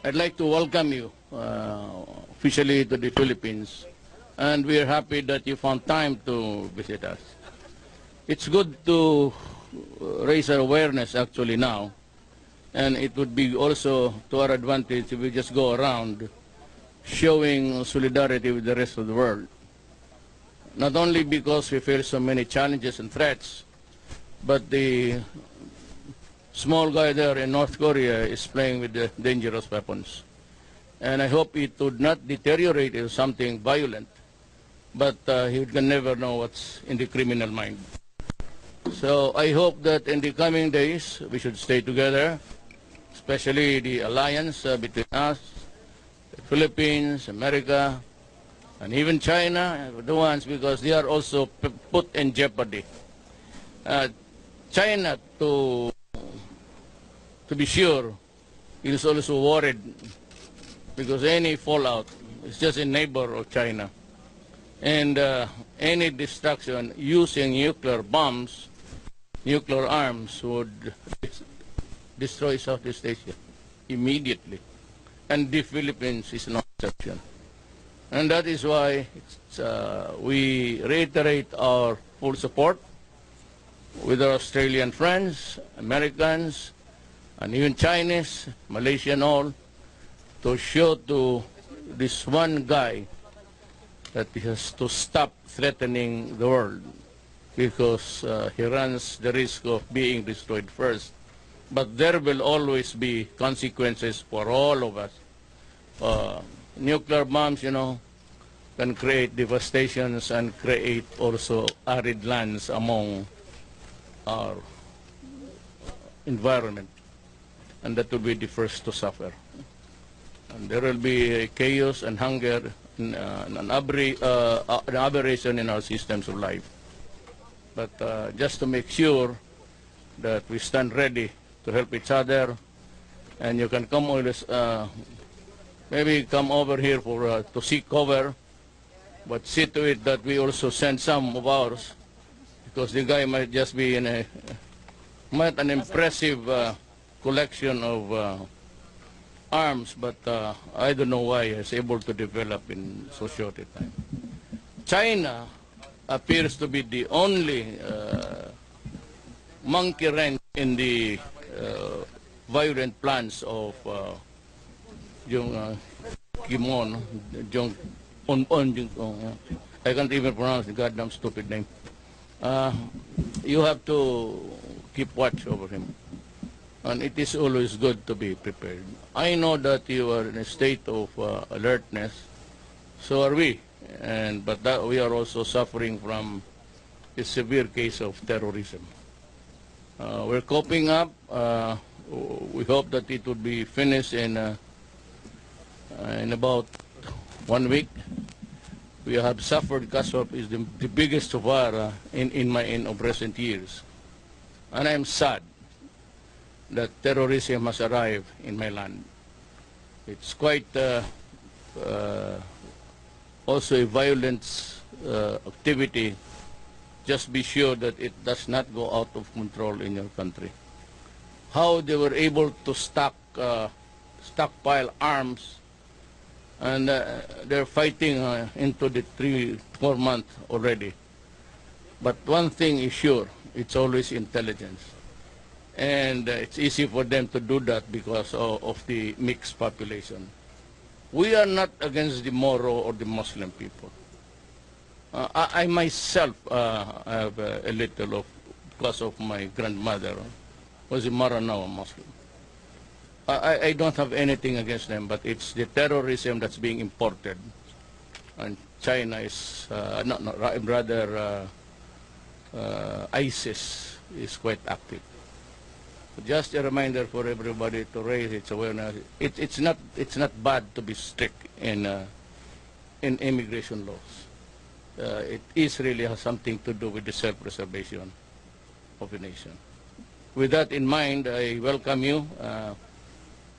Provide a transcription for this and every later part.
I'd like to welcome you officially to the Philippines, and we are happy that you found time to visit us. It's good to raise our awareness actually now, and it would be also to our advantage if we just go around showing solidarity with the rest of the world. Not only because we face so many challenges and threats, but the small guy there in North Korea is playing with the dangerous weapons. And I hope it would not deteriorate into something violent, but he can never know what's in the criminal mind. So I hope that in the coming days we should stay together, especially the alliance between us, the Philippines, America, and even China, the ones because they are also put in jeopardy. China, to be sure, is also worried because any fallout is just a neighbor of China. And any destruction using nuclear bombs, nuclear arms would destroy Southeast Asia immediately. And the Philippines is no exception. And that is why we reiterate our full support with our Australian friends, Americans, and even Chinese, Malaysian, all, to show to this one guy that he has to stop threatening the world because he runs the risk of being destroyed first. But there will always be consequences for all of us. Nuclear bombs, you know, can create devastations and create also arid lands among our environment. And that will be the first to suffer. And there will be chaos and hunger and an aberration in our systems of life. But just to make sure that we stand ready to help each other, and you can come always, maybe come over here for to seek cover, but see to it that we also send some of ours, because the guy might just be in might an impressive collection of arms, but I don't know why he's able to develop in so short a time. China appears to be the only monkey wrench in the violent plans of Kim Jung Un. I can't even pronounce the goddamn stupid name. You have to keep watch over him. And it is always good to be prepared. I know that you are in a state of alertness, so are we. But we are also suffering from a severe case of terrorism. We're coping up. We hope that it will be finished in about 1 week. We have suffered because of is the biggest so far in recent years, and I'm sad that terrorism has arrived in my land. It's quite also a violent activity. Just be sure that it does not go out of control in your country. How they were able to stockpile arms, and they're fighting into the 3-4 months already. But one thing is sure, it's always intelligence. And it's easy for them to do that because of the mixed population. We are not against the Moro or the Muslim people. I myself have a little of, because of my grandmother, was a Maranao Muslim. I don't have anything against them, but it's the terrorism that's being imported. And China is, rather ISIS is quite active. Just a reminder for everybody to raise its awareness. It's not bad to be strict in immigration laws. It is really has something to do with the self-preservation of the nation. With that in mind, I welcome you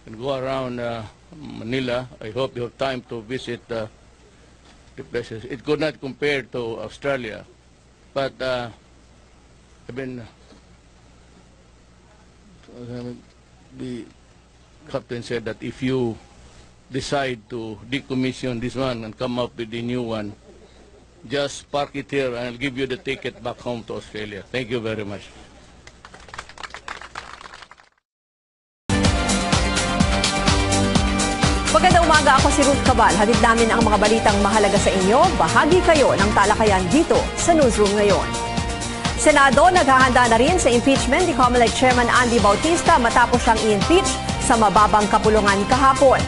and go around Manila. I hope you have time to visit the places. It could not compare to Australia, but I've been. The captain said that if you decide to decommission this one and come up with a new one, just park it here and I'll give you the ticket back home to Australia. Thank you very much. Magandang umaga, ako si Ruth Cabal. Hatid namin ang mga balitang mahalaga sa inyo. Bahagi kayo ng talakayan dito sa Newsroom ngayon. Senado naghahanda na rin sa impeachment ni COMELEC Chairman Andy Bautista matapos siyang i-impeach sa mababang kapulungan kahapon.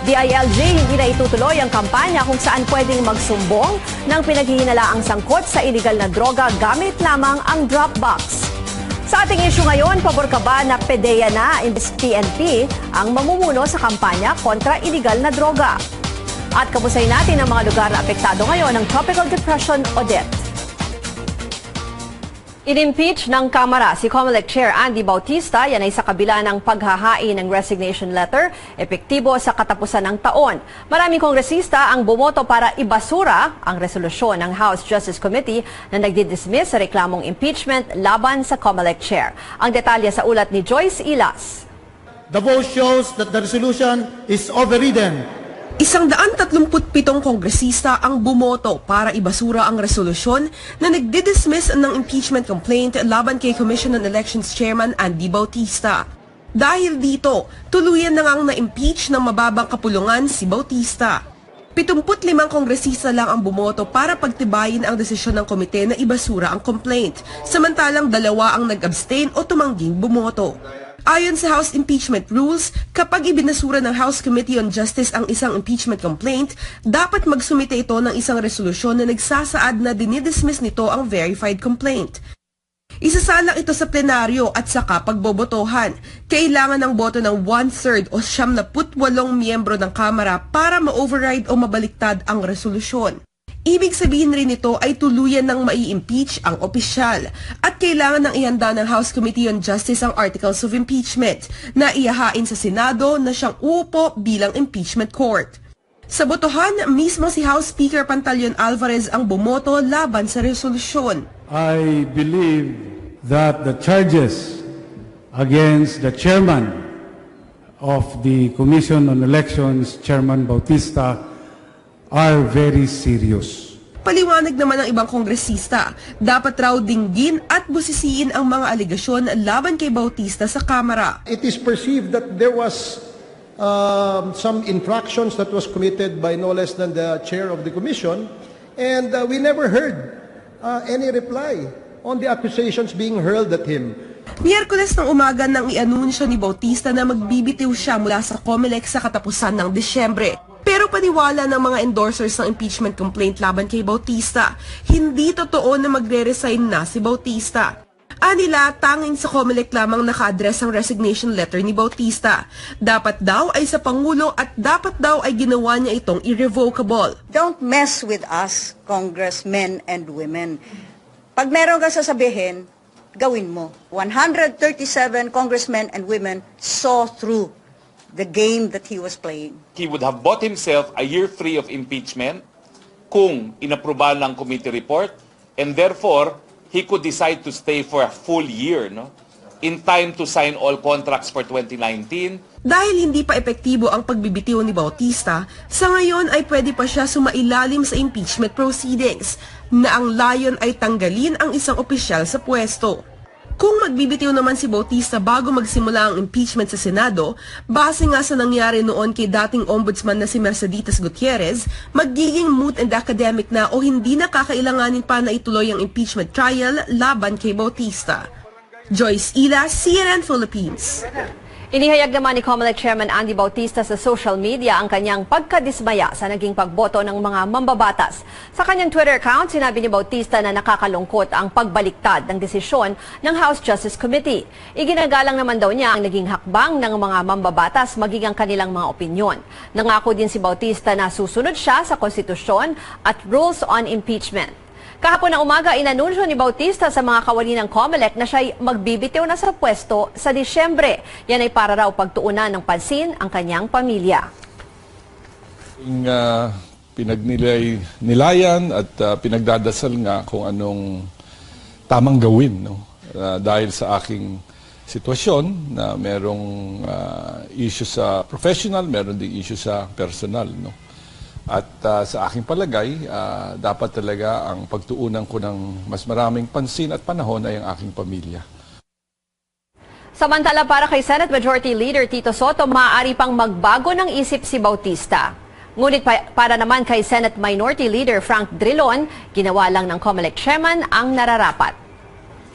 DILG hindi na itutuloy ang kampanya kung saan pwedeng magsumbong ng pinaghihinalaang sangkot sa iligal na droga gamit lamang ang drop box. Sa ating issue ngayon, pabor ka ba na PDEA na imbes PNP ang mamumuno sa kampanya kontra iligal na droga? At kamusayin natin ang mga lugar na apektado ngayon ng Tropical Depression Odette. Inimpeach ng Kamara si COMELEC Chair Andy Bautista, yan ay sa kabila ng paghahain ng resignation letter, epektibo sa katapusan ng taon. Maraming kongresista ang bumoto para ibasura ang resolusyon ng House Justice Committee na nagdi-dismiss sa reklamong impeachment laban sa COMELEC Chair. Ang detalye sa ulat ni Joyce Ilas. The vote shows that the resolution is overridden. 137 kongresista ang bumoto para ibasura ang resolusyon na nagdi-dismiss ng impeachment complaint laban kay Commission on Elections Chairman Andy Bautista. Dahil dito, tuluyan na ngang na-impeach ng mababang kapulungan si Bautista. 75 kongresista lang ang bumoto para pagtibayin ang desisyon ng komite na ibasura ang complaint, samantalang 2 ang nag-abstain o tumangging bumoto. Ayon sa House Impeachment Rules, kapag ibinasura ng House Committee on Justice ang isang impeachment complaint, dapat magsumite ito ng isang resolusyon na nagsasaad na dinidismiss nito ang verified complaint. Isasalang ito sa plenaryo at saka pagbobotohan. Kailangan ng boto ng 1/3 o 78 miyembro ng Kamara para ma-override o mabaliktad ang resolusyon. Ibig sabihin rin nito ay tuluyan ng mai-impeach ang opisyal at kailangan ng ihanda ng House Committee on Justice ang Articles of Impeachment na ihahain sa Senado na siyang uupo bilang impeachment court. Sa botohan, mismo si House Speaker Pantaleon Alvarez ang bumoto laban sa resolusyon. I believe that the charges against the chairman of the Commission on Elections, Chairman Bautista, are very serious. Paliwanag naman ng ibang kongresista, dapat raw dinggin at busisiin ang mga aligasyon laban kay Bautista sa Kamara. It is perceived that there was some infractions that was committed by no less than the chair of the commission, and we never heard any reply on the accusations being hurled at him. Miyerkules ng umaga nang i-anunsyo ni Bautista na magbibitiw siya mula sa COMELEC sa katapusan ng Disyembre. Pero paniwala ng mga endorsers ng impeachment complaint laban kay Bautista, hindi totoo na magre-resign na si Bautista. Anila, tanging sa COMELEC lamang naka-address ang resignation letter ni Bautista. Dapat daw ay sa Pangulo at dapat daw ay ginawa niya itong irrevocable. Don't mess with us, congressmen and women. Pag meron ka sasabihin, gawin mo. 137 congressmen and women saw through the game that he was playing. He would have bought himself a year free of impeachment kung inaprobahan ng committee report, and therefore, he could decide to stay for a full year, no? In time to sign all contracts for 2019. Dahil hindi pa epektibo ang pagbibitiw ni Bautista, sa ngayon ay pwede pa siya sumailalim sa impeachment proceedings, na ang layon ay tanggalin ang isang opisyal sa pwesto. Kung magbibitiw naman si Bautista bago magsimula ang impeachment sa Senado, base nga sa nangyari noon kay dating ombudsman na si Merceditas Gutierrez, magiging moot and academic na o hindi na kakailanganin pa na ituloy ang impeachment trial laban kay Bautista. Joyce Ila, CNN Philippines. Inihayag naman ni COMELEC Chairman Andy Bautista sa social media ang kanyang pagkadismaya sa naging pagboto ng mga mambabatas. Sa kanyang Twitter account, sinabi ni Bautista na nakakalungkot ang pagbaliktad ng desisyon ng House Justice Committee. Iginagalang naman daw niya ang naging hakbang ng mga mambabatas maging ang kanilang mga opinyon. Nangako din si Bautista na susunod siya sa konstitusyon at rules on impeachment. Kahapon na umaga, inanunsyo ni Bautista sa mga kawani ng COMELEC na siya'y magbibitiw na sa pwesto sa Disyembre. Yan ay para raw pagtuunan ng pansin ang kanyang pamilya. Pinagnilayan at pinagdadasal nga kung anong tamang gawin, no? Dahil sa aking sitwasyon na merong issue sa professional, meron ding issue sa personal, no? At sa aking palagay, dapat talaga ang pagtuunan ko ng mas maraming pansin at panahon ay ang aking pamilya. Samantala para kay Senate Majority Leader Tito Soto, maaari pang magbago ng isip si Bautista. Ngunit para naman kay Senate Minority Leader Frank Drilon, ginawa lang ng COMELEC chairman ang nararapat.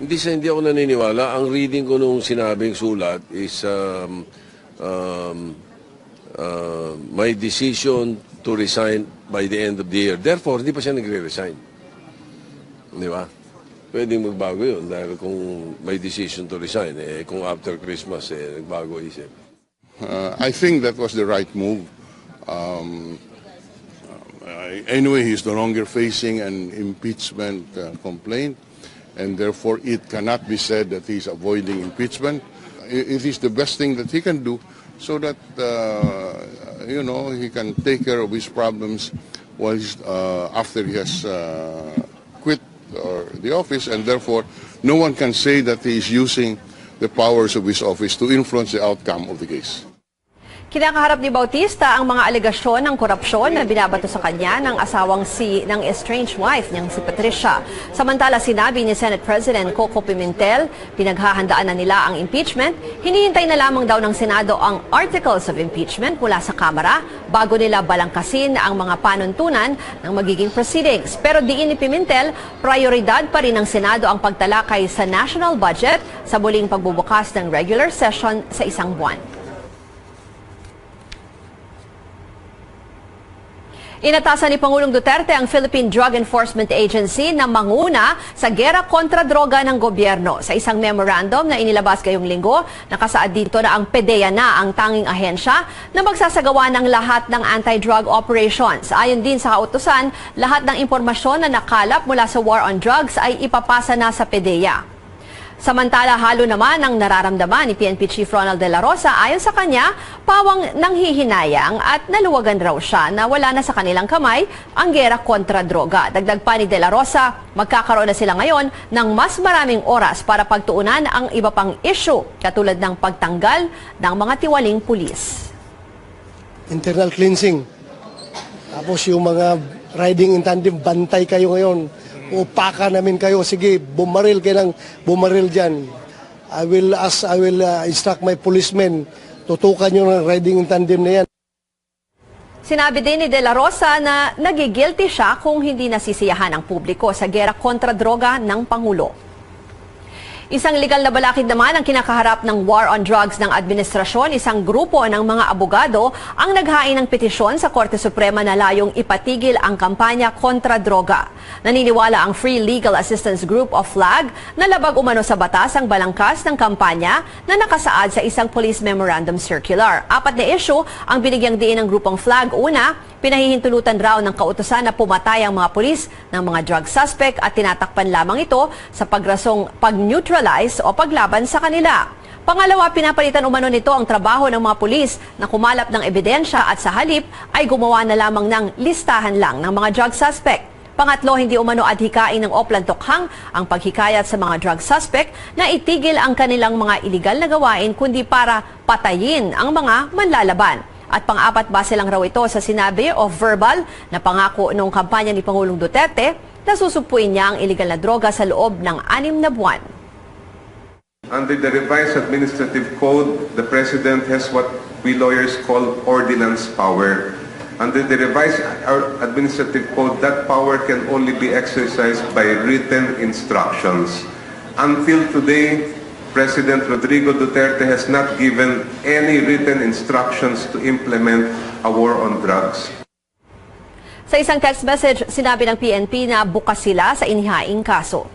Hindi ako naniniwala. Ang reading ko nung sinabing sulat is my decision to resign by the end of the year. Therefore, hindi pa siya nagre-resign. Di ba? Pwedeng magbago yun dahil kung may decision to resign, kung after Christmas, nagbago isip. I think that was the right move. Anyway, he's no longer facing an impeachment complaint, and therefore it cannot be said that he's avoiding impeachment. It is the best thing that he can do so that, he can take care of his problems while after he has quit the office, and therefore no one can say that he is using the powers of his office to influence the outcome of the case. Kinakaharap ni Bautista ang mga alegasyon ng korupsyon na binabato sa kanya ng asawang ng estranged wife niyang si Patricia. Samantala sinabi ni Senate President Coco Pimentel, pinaghahandaan na nila ang impeachment, hinihintay na lamang daw ng Senado ang articles of impeachment mula sa Kamara bago nila balangkasin ang mga panuntunan ng magiging proceedings. Pero diin ni Pimentel, prioridad pa rin ng Senado ang pagtalakay sa national budget sa muling pagbubukas ng regular session sa isang buwan. Inatasan ni Pangulong Duterte ang Philippine Drug Enforcement Agency na manguna sa gera kontra droga ng gobyerno. Sa isang memorandum na inilabas ngayong linggo, nakasaad dito na ang PDEA na ang tanging ahensya na magsasagawa ng lahat ng anti-drug operations. Ayon din sa kautusan, lahat ng impormasyon na nakalap mula sa war on drugs ay ipapasa na sa PDEA. Samantala, halo naman ang nararamdaman ni PNP Chief Ronald De La Rosa. Ayon sa kanya, pawang nanghihinayang at naluwagan raw siya na wala na sa kanilang kamay ang gera kontra droga. Dagdag pa ni De La Rosa, magkakaroon na sila ngayon ng mas maraming oras para pagtuunan ang iba pang issue katulad ng pagtanggal ng mga tiwaling pulis. Internal cleansing. Tapos yung mga riding in tandem, bantay kayo ngayon. Upaka namin kayo. Sige, bumaril kayo ng bumaril dyan. I will instruct my policemen. Tutukan nyo ng riding in tandem na yan. Sinabi din ni De La Rosa na nagigilty siya kung hindi nasisiyahan ang publiko sa gera kontra droga ng Pangulo. Isang legal na balakid naman ang kinakaharap ng war on drugs ng administrasyon. Isang grupo ng mga abogado ang naghain ng petisyon sa Korte Suprema na layong ipatigil ang kampanya kontra droga. Naniniwala ang Free Legal Assistance Group of FLAG na labag umano sa batas ang balangkas ng kampanya na nakasaad sa isang police memorandum circular. 4 na issue ang binigyang diin ng grupong FLAG. Una, pinahihintulutan raw ng kautusan na pumatay ang mga pulis ng mga drug suspect at tinatakpan lamang ito sa pagrasong pag-neutralize o paglaban sa kanila. Pangalawa, pinapalitan umano nito ang trabaho ng mga pulis na kumalap ng ebidensya at sa halip ay gumawa na lamang ng listahan lang ng mga drug suspect. Pangatlo, hindi umano adhikain ng Oplan Tokhang ang paghikayat sa mga drug suspect na itigil ang kanilang mga iligal na gawain kundi para patayin ang mga manlalaban. At pang-apat, base lang raw ito sa sinabi o verbal na pangako noong kampanya ni Pangulong Duterte na susupuin niya ang iligal na droga sa loob ng 6 na buwan. Under the revised administrative code, the President has what we lawyers call ordinance power. Under the revised administrative code, that power can only be exercised by written instructions. Until today, President Rodrigo Duterte has not given any written instructions to implement a war on drugs. Sa isang text message, sinabi ng PNP na bukas sila sa inihaing kaso.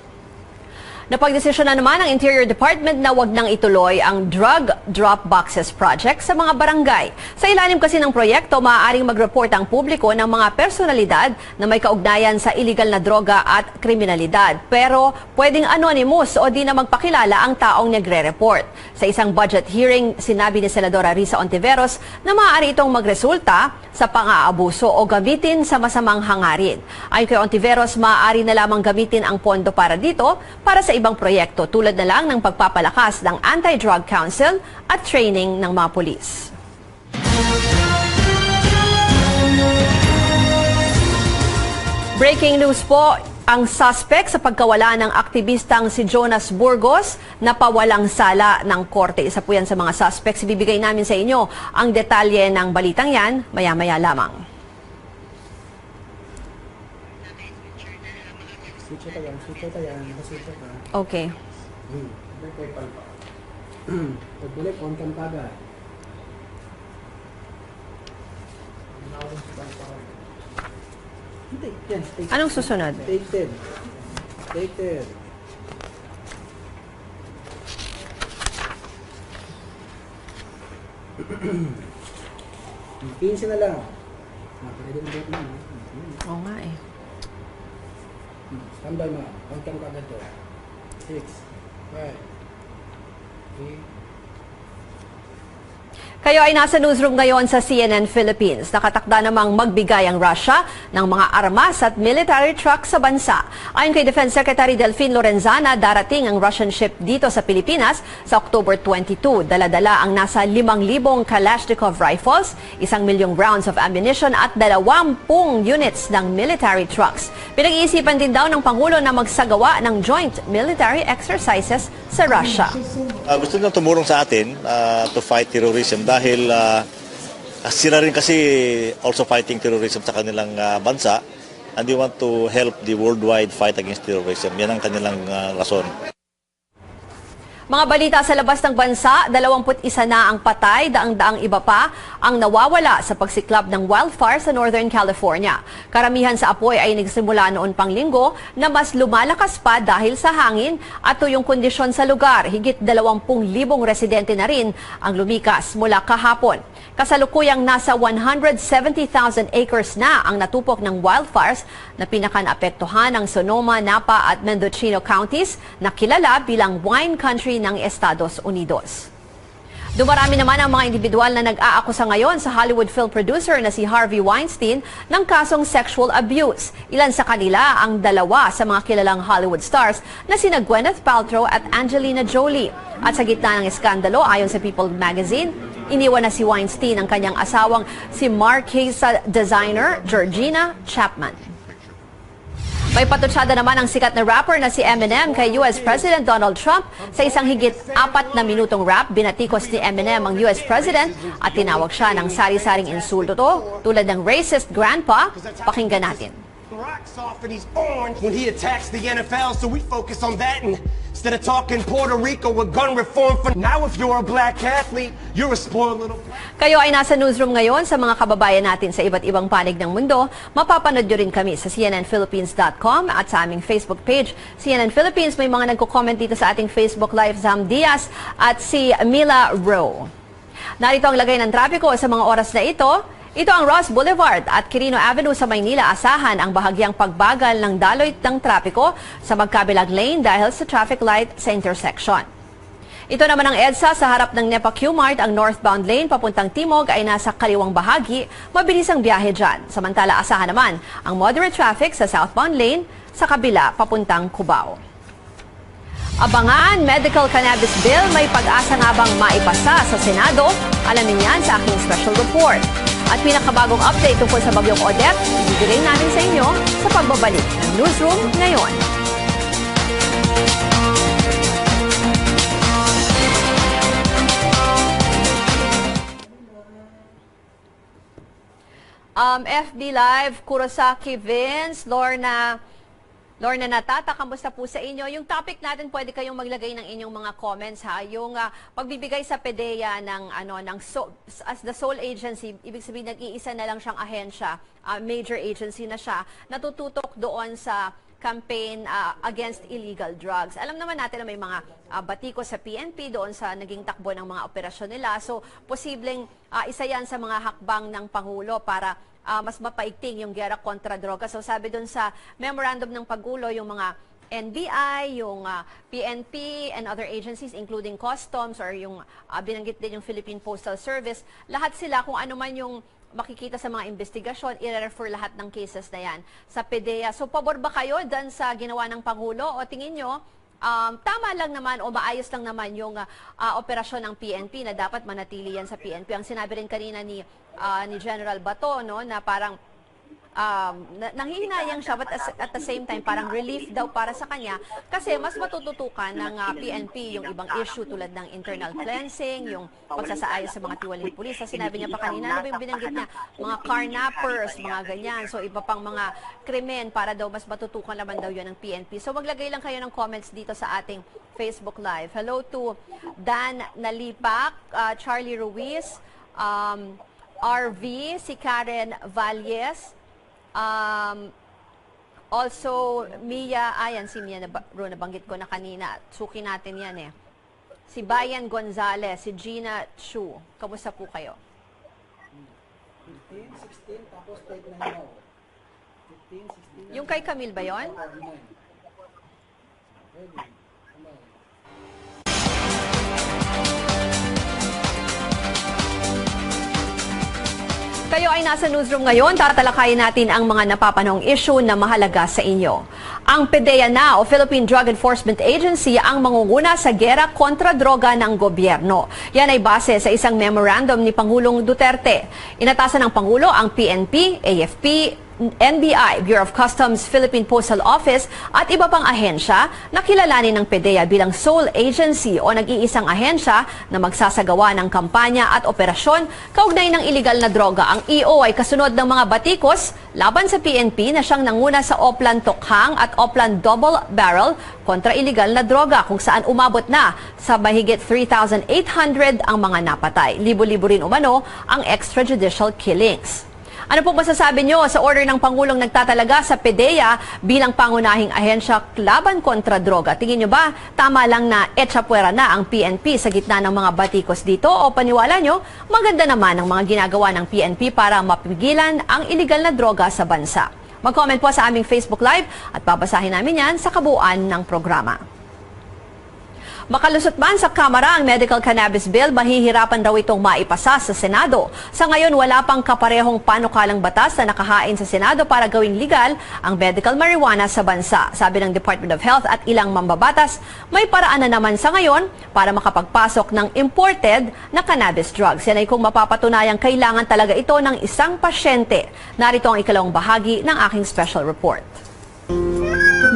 Napagdesisyon na naman ng Interior Department na wag nang ituloy ang drug drop boxes project sa mga barangay. Sa ilalim kasi ng proyekto, maaaring mag-report ang publiko ng mga personalidad na may kaugnayan sa illegal na droga at kriminalidad. Pero pwedeng anonymous o di na magpakilala ang taong nagre-report. Sa isang budget hearing, sinabi ni Senadora Risa Ontiveros na maaari itong magresulta sa pang-aabuso o gamitin sa masamang hangarin. Ayon kay Ontiveros, maaari na lamang gamitin ang pondo para dito para sa ibang proyekto tulad na lang ng pagpapalakas ng Anti-Drug Council at training ng mga pulis. Breaking news po, ang suspect sa pagkawala ng aktivistang si Jonas Burgos na pawalang sala ng korte. Isa po yan sa mga suspects. Ibibigay namin sa inyo ang detalye ng balitang yan maya-maya lamang. Okay. Anong susunod? Take 10. Pinsa na lang. Oo nga eh. Standby mo. Count agad to. 6, 5, 3. Kayo ay nasa newsroom ngayon sa CNN Philippines. Nakatakda namang magbigay ang Russia ng mga armas at military trucks sa bansa. Ayon kay Defense Secretary Delfin Lorenzana, darating ang Russian ship dito sa Pilipinas sa October 22. Dala-dala ang nasa 5,000 Kalashnikov rifles, 1,000,000 rounds of ammunition at 20 units ng military trucks. Pinag-iisipan din daw ng Pangulo na magsagawa ng joint military exercises sa Russia. Gusto nilang tumulong sa atin to fight terrorism dahil sila rin kasi also fighting terrorism sa kanilang bansa, and they want to help the worldwide fight against terrorism. Yan ang kanilang rason. Mga balita sa labas ng bansa, 21 na ang patay, daang-daang iba pa ang nawawala sa pagsiklab ng wildfire sa Northern California. Karamihan sa apoy ay nagsimula noon pang linggo na mas lumalakas pa dahil sa hangin at tuyong kondisyon sa lugar. Higit 20,000 residente na rin ang lumikas mula kahapon. Kasalukuyang nasa 170,000 acres na ang natupok ng wildfires na pinaka-naapektuhan ng Sonoma, Napa at Mendocino counties na kilala bilang wine country ng Estados Unidos. Dumarami naman ang mga individual na nag-aakusa ngayon sa Hollywood film producer na si Harvey Weinstein ng kasong sexual abuse. Ilan sa kanila ang dalawa sa mga kilalang Hollywood stars na sina Gwyneth Paltrow at Angelina Jolie. At sa gitna ng eskandalo, ayon sa People magazine, iniwan na si Weinstein ang kanyang asawang si Marquesa designer Georgina Chapman. May patutsada naman ang sikat na rapper na si Eminem kay US President Donald Trump. Sa isang higit 4 na minutong rap, binatikos ni Eminem ang US President at tinawag siya ng sari-saring insulto tulad ng racist grandpa. Pakinggan natin. Rocks off and he's orange when he attacks the NFL, so we focus on that and instead of talking Puerto Rico with gun reform for now, if you're a black athlete, you're a spoiled little. Kayo ay nasa newsroom ngayon sa mga kababayan natin sa iba't ibang panig ng mundo. Mapapanood nyo rin kami sa cnnphilippines.com at sa aming Facebook page, CNN Philippines. May mga nagko-comment dito sa ating Facebook Live, Zam Diaz at si Mila Rowe. Narito ang lagay ng trapiko sa mga oras na ito. Ito ang Ross Boulevard at Quirino Avenue sa Maynila. Asahan ang bahagyang pagbagal ng daloy ng trapiko sa magkabilang lane dahil sa traffic light sa intersection. Ito naman ang EDSA sa harap ng NEPA Q-Mart. Ang northbound lane papuntang Timog ay nasa kaliwang bahagi. Mabilis ang biyahe dyan. Samantala asahan naman ang moderate traffic sa southbound lane sa kabila papuntang Cubao. Abangan, medical cannabis bill, may pag-asa nga bang maipasa sa Senado? Alamin yan sa aking special report. At pinakabagong update tungkol sa bagyong Odette, ibibigay namin sa inyo sa pagbabalik ng Newsroom ngayon. FB Live, Kurosaki Vince, Lorna Natata, kamusta po sa inyo? Yung topic natin, pwede kayong maglagay ng inyong mga comments ha. Yung pagbibigay sa PDEA ng as the sole agency, ibig sabihin nag-iisa na lang siyang ahensya, major agency na siya, natututok doon sa campaign against illegal drugs. Alam naman natin na may mga batiko sa PNP doon sa naging takbo ng mga operasyon nila. So, posibleng isa yan sa mga hakbang ng Pangulo para mas mapaigting yung gera kontra droga. So sabi doon sa memorandum ng Pangulo, yung mga NBI, yung PNP and other agencies including customs or yung binanggit din yung Philippine Postal Service, lahat sila kung ano man yung makikita sa mga investigasyon, i-refer lahat ng cases na yan sa PDEA. So pabor ba kayo dyan sa ginawa ng Pangulo o tingin nyo tama lang naman o maayos lang naman yung operasyon ng PNP na dapat manatili yan sa PNP. Ang sinabi rin kanina ni General Bato, no, na parang nanghihinayang siya, but at the same time parang relief daw para sa kanya kasi mas matututukan ng PNP yung ibang issue tulad ng internal cleansing, yung pagsasaayos sa mga tiwaling pulis. Sinabi niya pa kanina, ano ba yung binanggit niya? Mga carnappers, mga ganyan. So iba pang mga krimen para daw mas matutukan naman daw yun ng PNP. So maglagay lang kayo ng comments dito sa ating Facebook Live. Hello to Dan Nalipak, Charlie Ruiz, RV, si Karen Valles, also, Mia, ayan, si Mia nabanggit ko na kanina. Suki natin yan eh. Si Bayan Gonzalez, si Gina Chu. Kamusta po kayo? 15, 16, tapos 39 now. 15, 16. Yung kay Camille ba yun? Kayo ay nasa newsroom ngayon, tatalakayin natin ang mga napapanahong issue na mahalaga sa inyo. Ang PDEA na o Philippine Drug Enforcement Agency ang mangunguna sa gera kontra droga ng gobyerno. Yan ay base sa isang memorandum ni Pangulong Duterte. Inatasan ng Pangulo ang PNP, AFP, NBI, Bureau of Customs, Philippine Postal Office at iba pang ahensya na kilalanin ng PDEA bilang sole agency o nag-iisang ahensya na magsasagawa ng kampanya at operasyon kaugnay ng iligal na droga. Ang EO ay kasunod ng mga batikos laban sa PNP na siyang nanguna sa Oplan Tokhang at Oplan Double Barrel kontra iligal na droga kung saan umabot na sa mahigit 3,800 ang mga napatay. Libo-libo rin umano ang extrajudicial killings. Ano pong masasabi nyo sa order ng Pangulong nagtatalaga sa PDEA bilang pangunahing ahensya laban kontra droga? Tingin nyo ba tama lang na etsapuera na ang PNP sa gitna ng mga batikos dito? O paniwala nyo, maganda naman ang mga ginagawa ng PNP para mapigilan ang iligal na droga sa bansa? Mag-comment po sa aming Facebook Live at babasahin namin yan sa kabuuan ng programa. Makalusot man sa Kamara ang medical cannabis bill, mahihirapan raw itong maipasa sa Senado. Sa ngayon, wala pang kaparehong panukalang batas na nakahain sa Senado para gawing legal ang medical marijuana sa bansa. Sabi ng Department of Health at ilang mambabatas, may paraan na naman sa ngayon para makapagpasok ng imported na cannabis drugs. Yan ay kung mapapatunayang kailangan talaga ito ng isang pasyente. Narito ang ikalawang bahagi ng aking special report.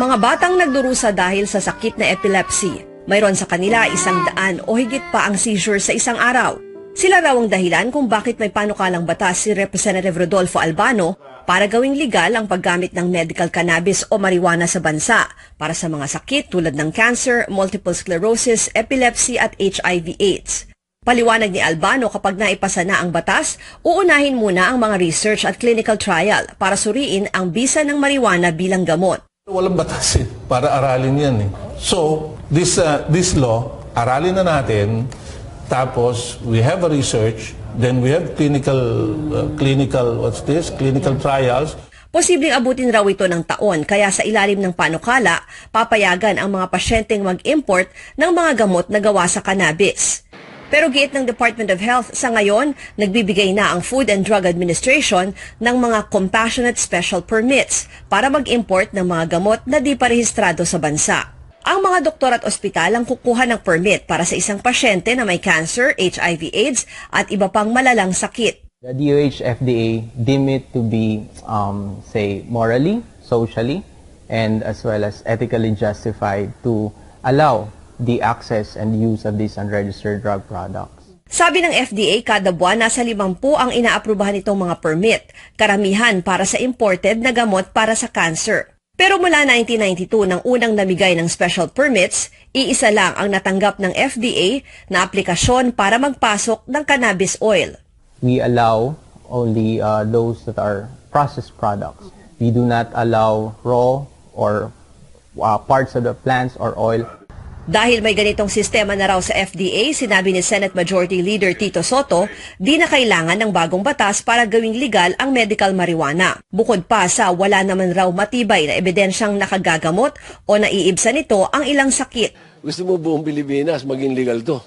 Mga batang nagdurusa dahil sa sakit na epilepsy. Mayroon sa kanila 100 o higit pa ang seizure sa isang araw. Sila raw ang dahilan kung bakit may panukalang batas si Representative Rodolfo Albano para gawing legal ang paggamit ng medical cannabis o marijuana sa bansa para sa mga sakit tulad ng cancer, multiple sclerosis, epilepsy at HIV/AIDS. Paliwanag ni Albano, kapag naipasa na ang batas, uunahin muna ang mga research at clinical trial para suriin ang bisa ng marijuana bilang gamot. Walang batas para aralin yan eh. So, this law, aralin na natin, tapos we have a research, then we have clinical trials. Posibleng abutin raw ito ng taon, kaya sa ilalim ng panukala, papayagan ang mga pasyenteng mag-import ng mga gamot na gawa sa cannabis. Pero giit ng Department of Health, sa ngayon, nagbibigay na ang Food and Drug Administration ng mga compassionate special permits para mag-import ng mga gamot na di pa rehistrado sa bansa. Ang mga doktor at ospital ang kukuha ng permit para sa isang pasyente na may cancer, HIV/AIDS at iba pang malalang sakit. The DOH FDA deem it to be, morally, socially, and as well as ethically justified to allow the access and use of these unregistered drug products. Sabi ng FDA, kada buwan nasa 50 ang inaaprubahan itong mga permit, karamihan para sa imported na gamot para sa cancer. Pero mula 1992 nang unang namigay ng special permits, iisa lang ang natanggap ng FDA na aplikasyon para magpasok ng cannabis oil. We allow only those that are processed products. We do not allow raw or parts of the plants or oil. Dahil may ganitong sistema na raw sa FDA, sinabi ni Senate Majority Leader Tito Soto, di na kailangan ng bagong batas para gawing legal ang medical marijuana. Bukod pa sa wala naman raw matibay na ebidensyang nakagagamot o naiibsan nito ang ilang sakit. Gusto mo buong Pilipinas maging legal to?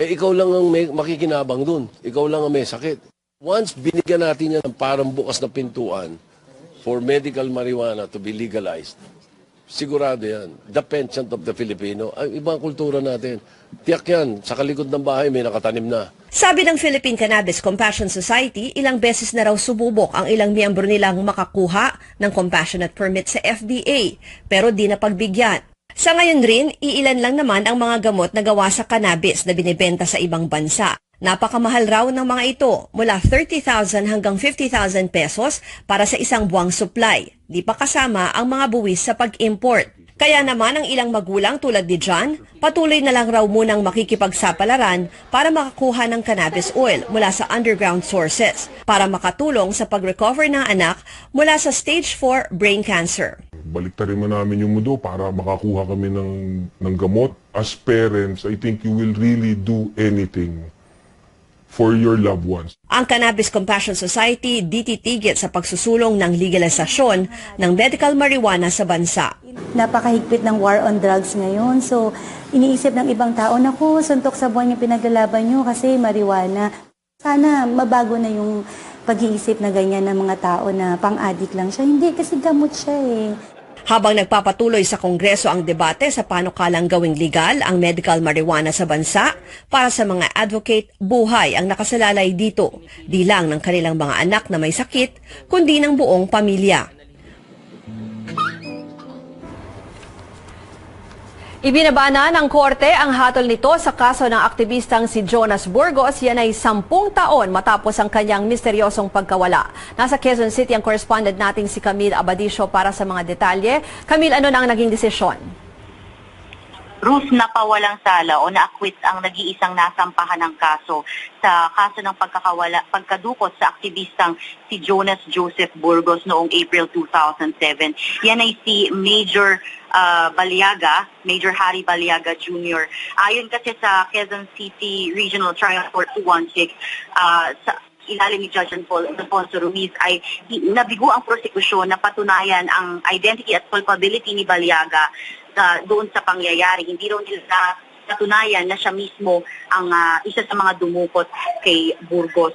Ikaw lang ang may makikinabang dun. Ikaw lang ang may sakit. Once binigyan natin yan ng parang bukas na pintuan for medical marijuana to be legalized, sigurado yan. The penchant of the Filipino. Ang ibang kultura natin. Tiyak yan, sa kalikod ng bahay may nakatanim na. Sabi ng Philippine Cannabis Compassion Society, ilang beses na raw sububok ang ilang miyembro nilang makakuha ng compassionate permit sa FDA, pero di napagbigyan. Sa ngayon rin, iilan lang naman ang mga gamot na gawa sa cannabis na binibenta sa ibang bansa. Napakamahal raw ng mga ito, mula 30,000 hanggang 50,000 pesos para sa isang buwang supply. Di pa kasama ang mga buwis sa pag-import. Kaya naman ang ilang magulang tulad ni John, patuloy na lang raw munang makikipagsapalaran para makakuha ng cannabis oil mula sa underground sources para makatulong sa pag-recover ng anak mula sa stage 4 brain cancer. Baliktarin mo namin yung mundo para makakuha kami ng gamot. As parents, I think you will really do anything for your loved ones. Ang Cannabis Compassion Society di titigil sa pagsusulong ng legalisasyon ng medical marijuana sa bansa. Napakahigpit ng war on drugs ngayon. So, iniisip ng ibang tao, naku, suntok sa buwan yung pinaglalaban nyo kasi marijuana. Sana mabago na yung pag-iisip na ganyan ng mga tao na pang-addict lang siya. Hindi, kasi gamot siya eh. Habang nagpapatuloy sa Kongreso ang debate sa panukalang gawing legal ang medical marijuana sa bansa, para sa mga advocate, buhay ang nakasalalay dito, di lang ng kanilang mga anak na may sakit, kundi ng buong pamilya. Ibinabana ng korte ang hatol nito sa kaso ng aktivistang si Jonas Burgos. Yan ay 10 taon matapos ang kanyang misteryosong pagkawala. Nasa Quezon City ang correspondent nating si Camille Abadisio para sa mga detalye. Camille, ano na ang naging desisyon? Ruth, napawalang sala o na-acquit ang nag-iisang nasampahan ng kaso sa kaso ng pagkadukot sa aktivistang si Jonas Joseph Burgos noong April 2007. Yan ay si Major Major Harry Baliaga Jr. Ayon kasi sa Quezon City Regional Trial Court 216, sa ilalim ni Judge Alfonso Ruiz ay nabigo ang prosekusyon na patunayan ang identity at culpability ni Baliaga doon sa pangyayari. Hindi raw nila patunayan na siya mismo ang isa sa mga dumukot kay Burgos.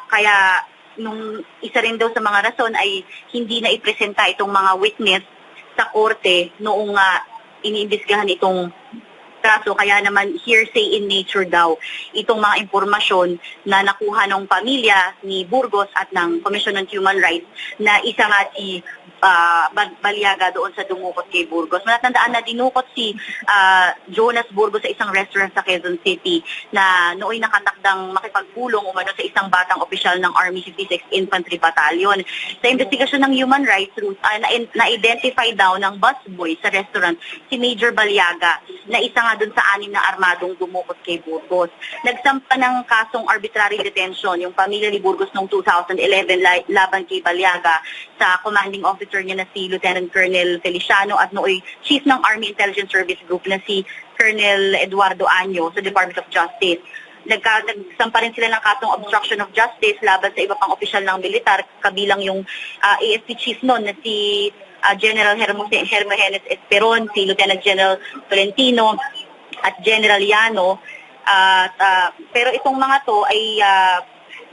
Kaya nung isa rin daw sa mga rason ay hindi na ipresenta itong mga witness sa korte noong iniimbestigahan itong kaso, kaya naman hearsay in nature daw itong mga impormasyon na nakuha ng pamilya ni Burgos at ng Commission on Human Rights na isa nga si Baliaga doon sa dumukot kay Burgos. Matatandaan na dinukot si Jonas Burgos sa isang restaurant sa Quezon City na nooy nakatakdang makipagpulong umano sa isang batang opisyal ng Army 56 Infantry Battalion. Sa investigasyon ng Human Rights, na-identify daw ng busboy sa restaurant si Major Baliaga na isa nga doon sa 6 na armadong dumukot kay Burgos. Nagsampa ng kasong arbitrary detention yung pamilya ni Burgos noong 2011 laban kay Baliaga sa commanding officer niya na si Lieutenant Colonel Feliciano at nooy Chief ng Army Intelligence Service Group na si Colonel Eduardo Año sa Department of Justice. Nagsampa rin sila ng kasong obstruction of justice laban sa iba pang opisyal ng militar, kabilang yung AFP chief noon na si General Hermogenes Esperon, si Lieutenant General Tolentino at General Llano. Pero itong mga to ay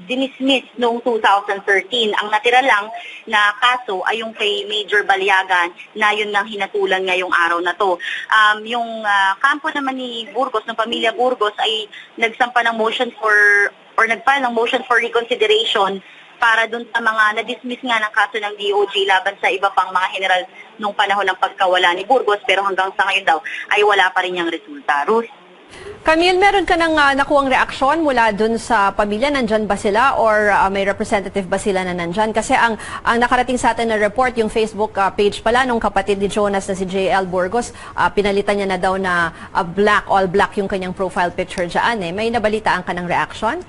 dinismiss noong 2013. Ang natira lang na kaso ay yung kay Major Baliaga na yun lang hinatulan ngayong araw na to. Yung kampo naman ni Burgos, ng pamilya Burgos, ay nagsampa ng motion nag-file ng motion for reconsideration para dun sa mga na-dismiss nga ng kaso ng DOJ laban sa iba pang mga general nung panahon ng pagkawala ni Burgos, pero hanggang sa ngayon daw ay wala pa rin yung resulta. Ruth? Camille, meron ka nang nakuhang reaksyon mula dun sa pamilya? Nandyan ba sila or may representative ba sila na nandyan? Kasi ang nakarating sa atin na report, yung Facebook page pala nung kapatid ni Jonas na si JL Burgos, pinalitan niya na daw na all black yung kanyang profile picture dyan. May nabalitaan ka ng reaksyon?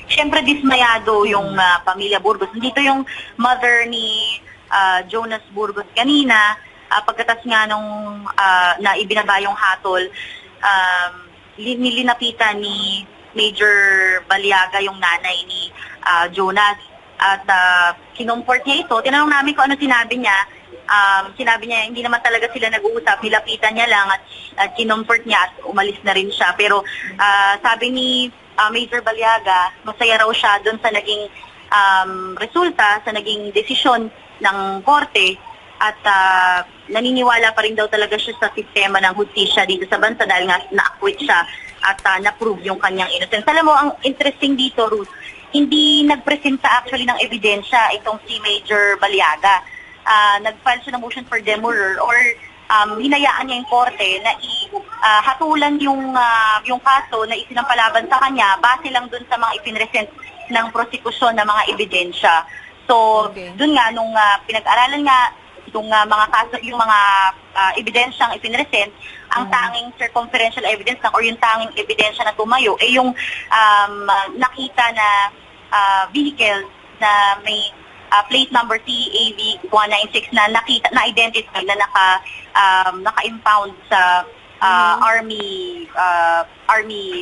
Siyempre dismayado yung pamilya Burgos. Dito yung mother ni Jonas Burgos kanina, pagkatas nga nung na ibinaba yung hatol, nilinapitan ni Major Baliaga yung nanay ni Jonas at kinumport niya ito. Tinanong namin kung ano sinabi niya. Sinabi niya hindi naman talaga sila nag-uusap, nilapitan niya lang at kinumport niya at umalis na rin siya. Pero sabi ni Major Baliaga, masaya raw siya doon sa naging resulta, sa naging desisyon ng korte at naniniwala pa rin daw talaga siya sa sistema ng hustisya dito sa bansa dahil nga na-acquit siya at na-prove yung kanyang innocence. Alam mo, ang interesting dito, Ruth, hindi nagpresenta actually ng ebidensya itong si Major Baliaga. Nag-file siya ng motion for demurrer or hinayaan niya yung korte na hatulan yung kaso na isinampalaban sa kanya base lang dun sa mga ipinresent ng prosekusyon na mga ebidensya. So, dun nga, nung pinag-aralan nga itong mga kaso, yung mga ebidensyang ipinresent, ang tanging circumferential evidence or yung tanging ebidensya na tumayo ay yung nakita na vehicle na may plate number TAV 196 na nakita na identify na naka-impound sa army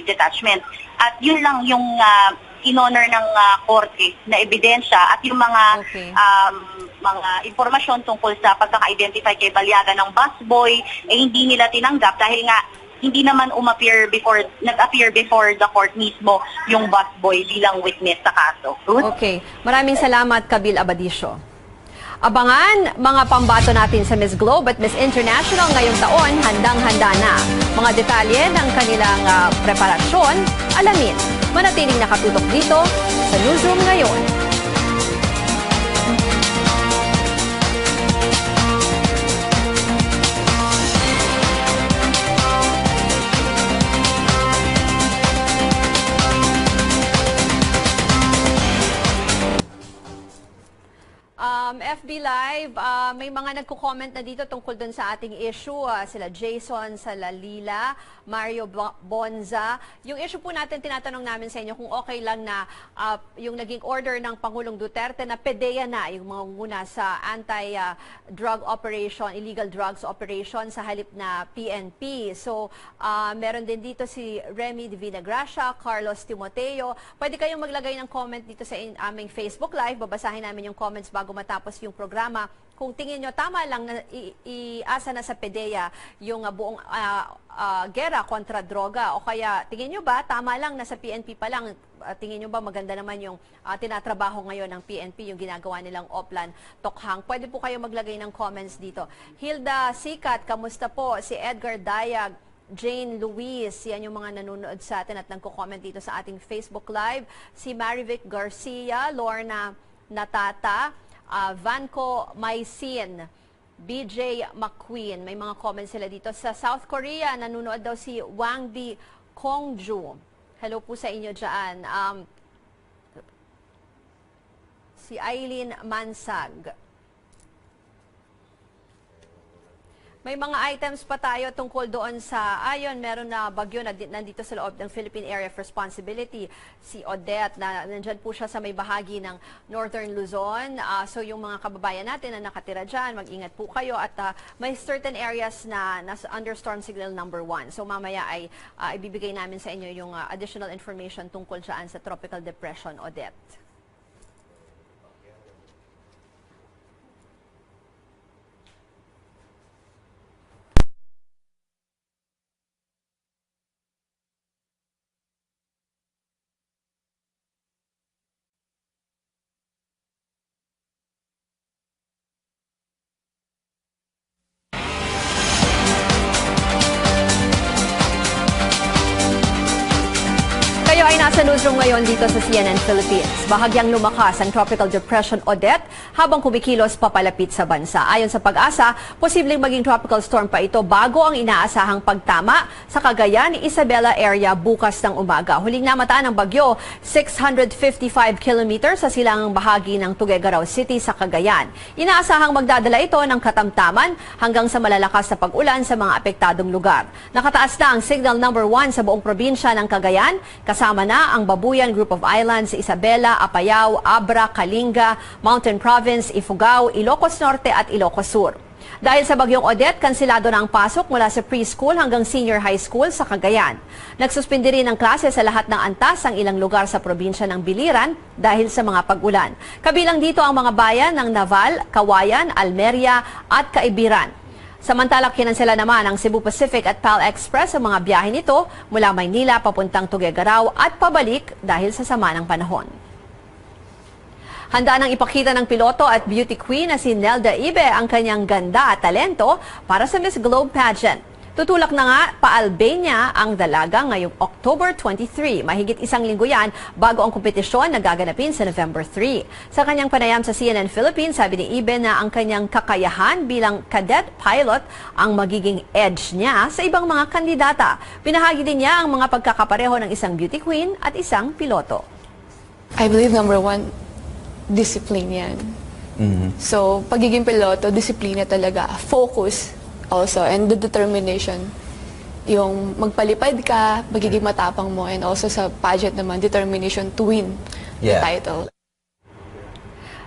detachment. At yun lang yung in-honor ng korte na ebidensya at yung mga impormasyon tungkol sa pagkaka-identify kay Baliaga ng busboy hindi nila tinanggap dahil nga hindi naman nag-appear before the court mismo yung busboy bilang witness sa kaso. Ruth? Okay. Maraming salamat, Kabil Abadisio. Abangan mga pambato natin sa Miss Globe at Miss International ngayong taon, handang-handa na. Mga detalye ng kanilang preparasyon, alamin. Manatiling nakatutok dito sa Newsroom ngayon. FB Live, may mga nagko-comment na dito tungkol dun sa ating issue. Sila Jason Salalila, Mario Bonza. Yung issue po natin, tinatanong namin sa inyo kung okay lang na yung naging order ng Pangulong Duterte na PDEA na yung mga muna sa anti-drug operation, illegal drugs operation sa halip na PNP. So, meron din dito si Remy Divina Gracia, Carlos Timoteo. Pwede kayong maglagay ng comment dito sa aming Facebook Live. Babasahin namin yung comments bago matapos yung programa. Kung tingin nyo tama lang na iasa na sa PDEA yung buong gera kontra droga o kaya tingin nyo ba tama lang na sa PNP pa lang, tingin nyo ba maganda naman yung tinatrabaho ngayon ng PNP, yung ginagawa nilang Oplan Tokhang. Pwede po kayo maglagay ng comments dito. Hilda Sikat, kamusta po? Si Edgar Dayag, Jane Luis, yan yung mga nanonood sa atin at nagko-comment dito sa ating Facebook Live. Si Marivic Garcia, Lorna Natata, Vanco Maisin, BJ McQueen, may mga comments sila dito. Sa South Korea, nanonood daw si Wang Di Kongju. Hello po sa inyo dyan. Si Eileen Mansag. May mga items pa tayo tungkol doon sa, meron na bagyo na nandito sa loob ng Philippine Area of Responsibility. Si Odette, nandyan po siya sa may bahagi ng Northern Luzon. So yung mga kababayan natin na nakatira dyan, mag-ingat po kayo. At may certain areas na under storm signal number 1. So mamaya ay ibibigay namin sa inyo yung additional information tungkol dyan sa Tropical Depression, Odette. Sa newsroom ngayon dito sa CNN Philippines, bahagyang lumakas ang Tropical Depression Odette habang kumikilos papalapit sa bansa. Ayon sa Pag-asa, posibleng maging tropical storm pa ito bago ang inaasahang pagtama sa Cagayan, Isabela area bukas ng umaga. Huling namataan ng bagyo, 655 kilometers sa silangang bahagi ng Tuguegarao City sa Cagayan. Inaasahang magdadala ito ng katamtaman hanggang sa malalakas na pag-ulan sa mga apektadong lugar. Nakataas na ang signal number 1 sa buong probinsya ng Cagayan, kasama na ang Babuyan Group of Islands, Isabela, Apayao, Abra, Kalinga, Mountain Province, Ifugao, Ilocos Norte at Ilocos Sur. Dahil sa bagyong Odette, kansilado na ang pasok mula sa preschool hanggang senior high school sa Cagayan. Nagsuspindi rin ng klase sa lahat ng antas ang ilang lugar sa probinsya ng Biliran dahil sa mga pag-ulan. Kabilang dito ang mga bayan ng Naval, Kawayan, Almeria at Caibiran. Samantala, kinansela naman ang Cebu Pacific at PAL Express ang mga biyahe nito mula Maynila papuntang Tuguegarao at pabalik dahil sa sama ng panahon. Handa nang ipakita ng piloto at beauty queen na si Nelda Ibe ang kanyang ganda at talento para sa Miss Globe pageant. Tutulak na nga pa-Albania ang dalaga ngayong October 23. Mahigit isang linggo yan bago ang kompetisyon na gaganapin sa November 3. Sa kanyang panayam sa CNN Philippines, sabi ni Ibe na ang kanyang kakayahan bilang cadet pilot ang magiging edge niya sa ibang mga kandidata. Pinahagi din niya ang mga pagkakapareho ng isang beauty queen at isang piloto. I believe number one, discipline yan. So, pagiging piloto, disiplina talaga. Focus also, and the determination. Yung magpalipad ka, magiging matapang mo, and also sa pageant naman, determination to win the title.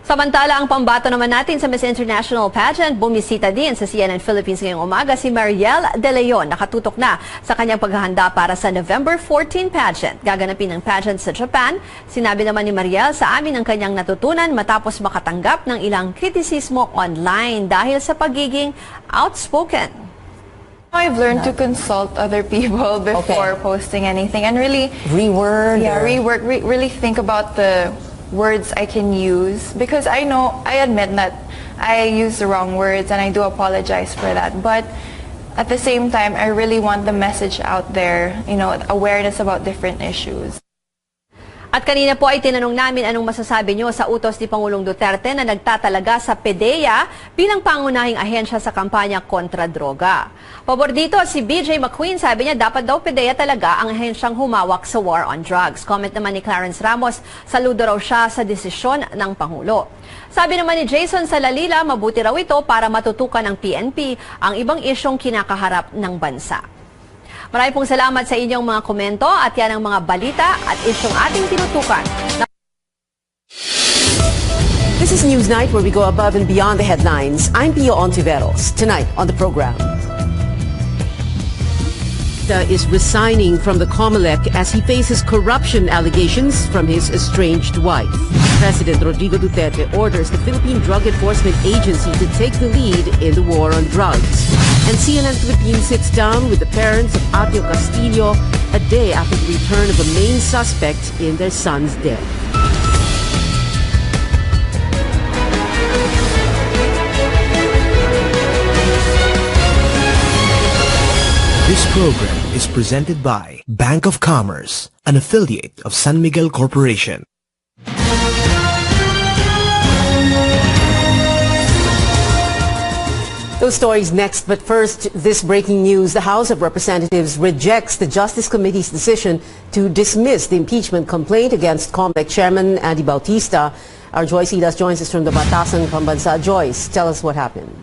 Samantala, ang pambato naman natin sa Miss International Pageant, bumisita din sa CNN Philippines ngayong umaga si Mariel De Leon. Nakatutok na sa kanyang paghahanda para sa November 14 pageant. Gaganapin ang pageant sa Japan. Sinabi naman ni Mariel sa amin ang kanyang natutunan matapos makatanggap ng ilang kritisismo online dahil sa pagiging outspoken. I've learned to consult other people before posting anything and really reword. Yeah, really think about the words I can use, because I admit that I use the wrong words and I do apologize for that, but at the same time I really want the message out there, awareness about different issues. At kanina po ay tinanong namin anong masasabi nyo sa utos ni Pangulong Duterte na nagtatalaga sa PDEA bilang pangunahing ahensya sa kampanya kontra droga. Pabor dito si BJ McQueen, sabi niya dapat daw PDEA talaga ang ahensyang humawak sa war on drugs. Comment naman ni Clarence Ramos, saludo raw siya sa desisyon ng Pangulo. Sabi naman ni Jason Salalila, mabuti raw ito para matutukan ng PNP ang ibang isyong kinakaharap ng bansa. Maraming pong salamat sa inyong mga komento at yan ang mga balita at isyong ating tinutukan. This is Newsnight, where we go above and beyond the headlines. I'm Pio Ontiveros. Tonight on the program, is resigning from the COMELEC as he faces corruption allegations from his estranged wife. President Rodrigo Duterte orders the Philippine Drug Enforcement Agency to take the lead in the war on drugs. And CNN Philippines sits down with the parents of Atio Castillo a day after the return of a main suspect in their son's death. This program is presented by Bank of Commerce, an affiliate of San Miguel Corporation. Those stories next, but first, this breaking news. The House of Representatives rejects the Justice Committee's decision to dismiss the impeachment complaint against COMELEC Chairman Andy Bautista. Our Joyce Idas joins us from the Batasan Pambansa. Joyce, tell us what happened.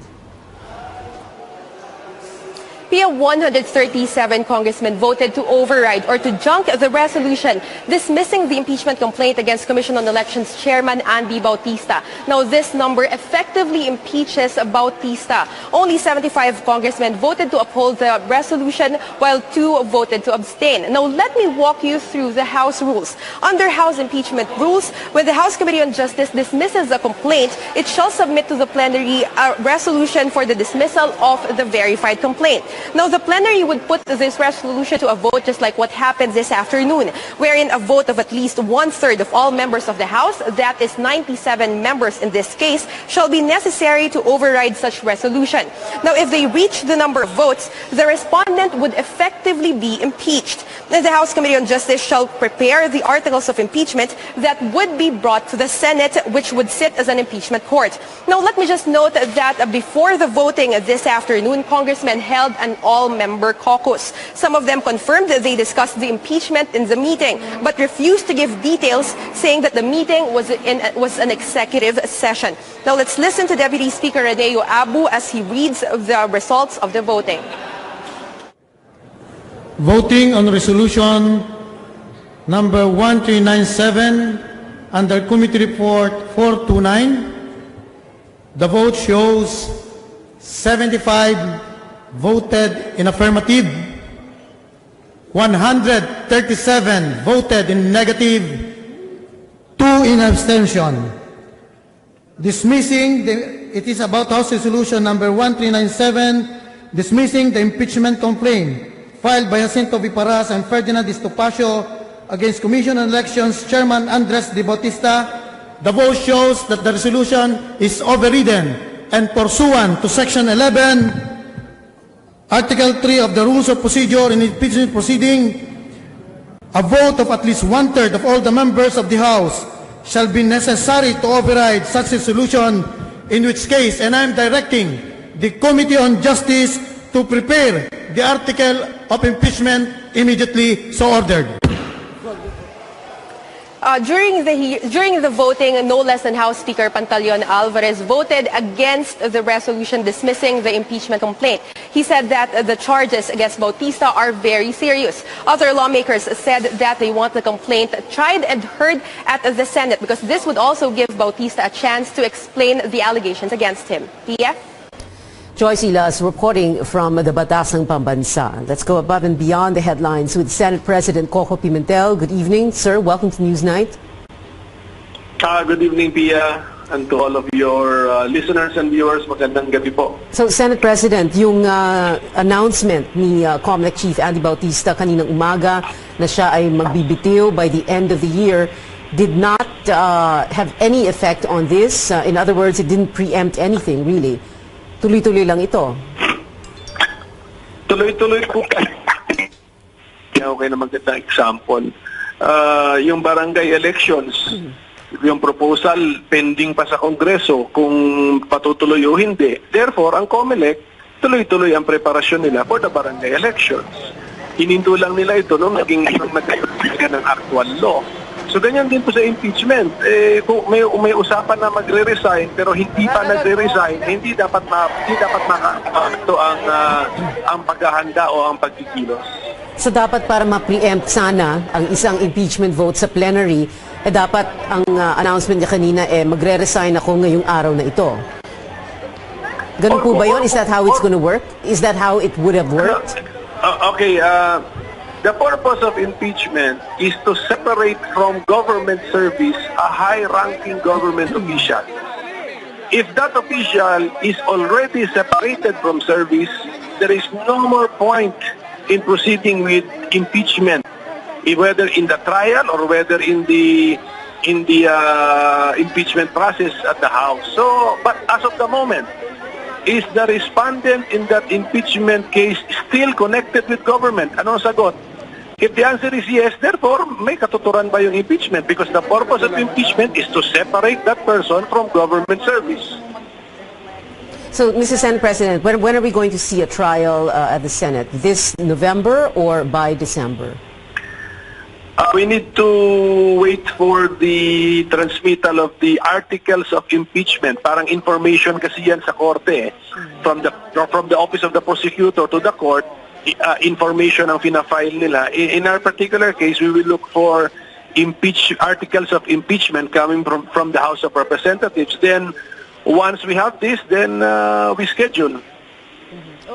Pia, 137 congressmen voted to override or to junk the resolution dismissing the impeachment complaint against Commission on Elections Chairman Andy Bautista. Now, this number effectively impeaches Bautista. Only 75 congressmen voted to uphold the resolution, while 2 voted to abstain. Now, let me walk you through the House rules. Under House impeachment rules, when the House Committee on Justice dismisses a complaint, it shall submit to the plenary a resolution for the dismissal of the verified complaint. Now, the plenary would put this resolution to a vote just like what happened this afternoon, wherein a vote of at least 1/3 of all members of the House, that is 97 members in this case, shall be necessary to override such resolution. Now, if they reach the number of votes, the respondent would effectively be impeached. Now, the House Committee on Justice shall prepare the articles of impeachment that would be brought to the Senate, which would sit as an impeachment court. Now, let me just note that before the voting this afternoon, congressmen held an all-member caucus. Some of them confirmed that they discussed the impeachment in the meeting, but refused to give details, saying that the meeting was an executive session. Now, let's listen to Deputy Speaker Reneo Abu as he reads the results of the voting. Voting on resolution number 1397 under Committee Report 429, the vote shows 75 voted in affirmative, 137 voted in negative, 2 in abstention. It is about House Resolution number 1397, dismissing the impeachment complaint filed by Jacinto Viparas and Ferdinand Estopacio against Commission on Elections Chairman Andres de Bautista The vote shows that the resolution is overridden and pursuant to Section 11, Article 3 of the Rules of Procedure in impeachment proceeding, a vote of at least one-third of all the members of the House shall be necessary to override such resolution, in which case, and I am directing the Committee on Justice to prepare the article of impeachment immediately so ordered. During the voting, no less than House Speaker Pantaleon Alvarez voted against the resolution dismissing the impeachment complaint. He said that the charges against Bautista are very serious. Other lawmakers said that they want the complaint tried and heard at the Senate because this would also give Bautista a chance to explain the allegations against him. Pia? Joyce Ilas reporting from the Batasang Pambansa. Let's go above and beyond the headlines with Senate President Coco Pimentel. Good evening, sir. Welcome to Newsnight. Good evening, Pia, and to all of your listeners and viewers. Magandang gabi po. So, Senate President, yung announcement ni COMELEC Chief Andy Bautista kaninang umaga na siya ay magbibitiw by the end of the year did not have any effect on this. In other words, it didn't preempt anything, really. Tuloy-tuloy lang ito. Tuloy-tuloy po. Okay na magandang example. Yung barangay elections, yung proposal pending pa sa Kongreso kung patutuloy o hindi. Therefore, ang COMELEC, tuloy-tuloy ang preparasyon nila for the barangay elections. Hininto lang nila ito nung nagkaroon ng actual law. So ganyan din po sa impeachment. Kung may usapan na magre-resign pero hindi pa nagre-resign, hindi dapat makaapekto ang paghahanda o ang pagkikilos. So dapat para ma-preempt sana ang isang impeachment vote sa plenary, dapat ang announcement niya kanina magre-resign ako ngayong araw na ito. Ganun po ba yun? Is that how it's going to work? Is that how it would have worked? Okay, the purpose of impeachment is to separate from government service a high-ranking government official. If that official is already separated from service, there is no more point in proceeding with impeachment, whether in the trial or whether in the impeachment process at the House. So, but as of the moment, is the respondent in that impeachment case still connected with government? Anong sagot? If the answer is yes, therefore, may katuturan ba yung impeachment? Because the purpose of impeachment is to separate that person from government service. So, Mr. Senate President, when are we going to see a trial at the Senate? This November or by December? We need to wait for the transmittal of the articles of impeachment. Parang information kasi yan sa korte. From the office of the prosecutor to the court, information ang fina-file nila. In our particular case, we will look for articles of impeachment coming from the House of Representatives. Then, once we have this, then we schedule.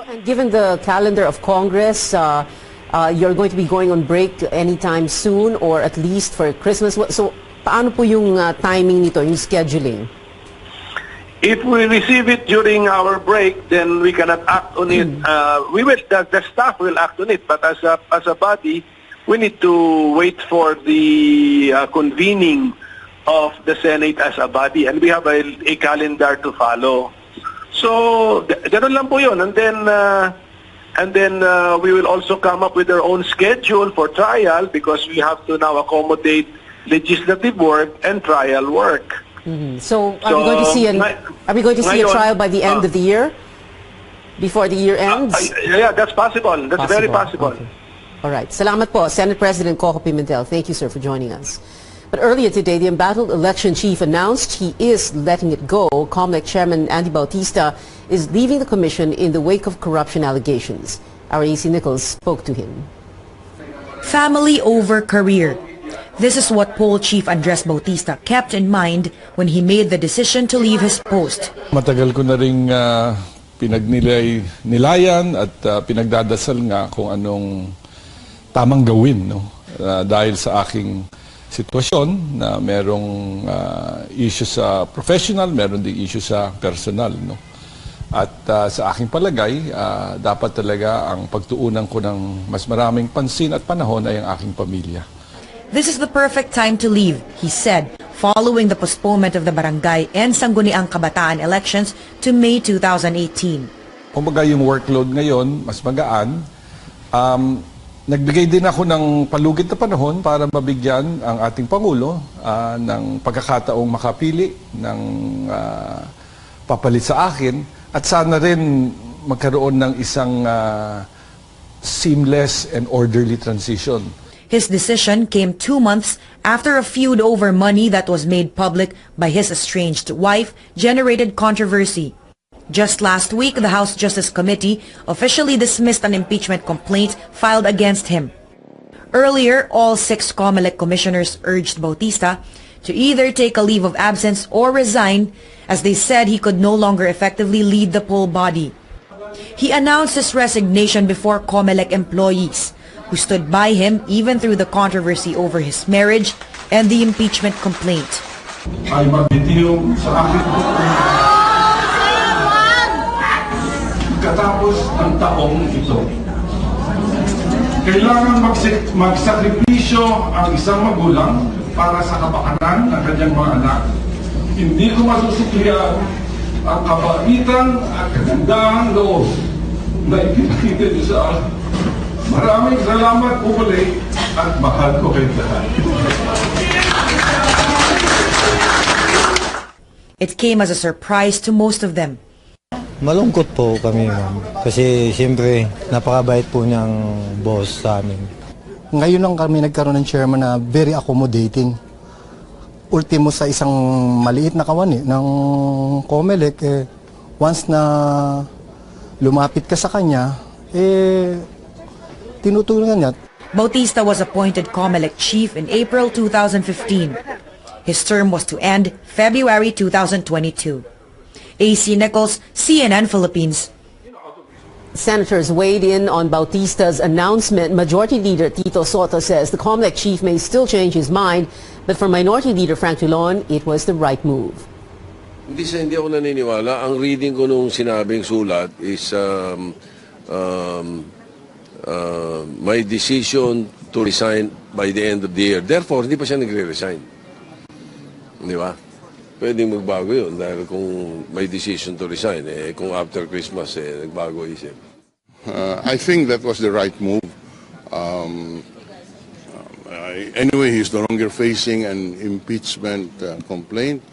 And given the calendar of Congress, you're going to be going on break anytime soon or at least for Christmas. So, paano po yung timing nito, yung scheduling? If we receive it during our break, then we cannot act on it. The staff will act on it, but as a body, we need to wait for the convening of the Senate as a body, and we have a calendar to follow. So, ganun lang po yun. And then we will also come up with our own schedule for trial because we have to now accommodate legislative work and trial work. So, are we going to see a trial by the end of the year? Before the year ends? Yeah, that's possible. That's very possible. Okay. All right. Salamat po, Senate President Coco Pimentel. Thank you, sir, for joining us. But earlier today, the embattled election chief announced he is letting it go. COMELEC Chairman Andy Bautista is leaving the commission in the wake of corruption allegations. Our AC Nichols spoke to him. Family over career. This is what poll chief Andres Bautista kept in mind when he made the decision to leave his post. Matagal ko na ring pinagnilayan at pinagdadasal nga kung anong tamang gawin, no? Dahil sa aking sitwasyon na merong issue sa professional, meron ding issue sa personal, no? At sa aking palagay, dapat talaga ang pagtuunan ko ng mas maraming pansin at panahon ay ang aking pamilya. This is the perfect time to leave, he said, following the postponement of the barangay and Sangguniang Kabataan elections to May 2018. Kumbaga yung workload ngayon, mas magaan. Nagbigay din ako ng palugit na panahon para mabigyan ang ating Pangulo ng pagkakataong makapili ng papalit sa akin at sana rin magkaroon ng isang seamless and orderly transition. His decision came 2 months after a feud over money that was made public by his estranged wife generated controversy. Just last week, the House Justice Committee officially dismissed an impeachment complaint filed against him. Earlier, all 6 COMELEC commissioners urged Bautista to either take a leave of absence or resign, as they said he could no longer effectively lead the poll body. He announced his resignation before COMELEC employees, who stood by him even through the controversy over his marriage and the impeachment complaint. Ay magbitiw sa akin katapos ng taong ito. Kailangan magsakripisyo ang isang magulang para sa kapakanan ng kanyang mga anak. Hindi ko masusuklian ang kabaitan at kagandahang loob na ipinakita niyo sa akin. Maraming salamat po muli at mahal ko kayo lahat. It came as a surprise to most of them. Malungkot po kami, ma'am. Kasi siyempre, napakabait po niyang boss sa amin. Ngayon lang kami nagkaroon ng chairman na very accommodating. Ultimo sa isang maliit na kawani ng COMELEC, once na lumapit ka sa kanya, tinutulungan niya. Bautista was appointed COMELEC chief in April 2015. His term was to end February 2022. AC Nichols, CNN Philippines. Senators weighed in on Bautista's announcement. Majority Leader Tito Soto says the COMELEC chief may still change his mind, but for Minority Leader Frank Tulon, it was the right move. Hindi ako naniniwala. Ang reading ko nung sinabing sulat is my decision to resign by the end of the year. Therefore, hindi pa siya nagre-resign. Di ba? Pwedeng magbago yun dahil kung may decision to resign, kung after Christmas, nagbago isip. I think that was the right move. Anyway, he's no longer facing an impeachment complaint,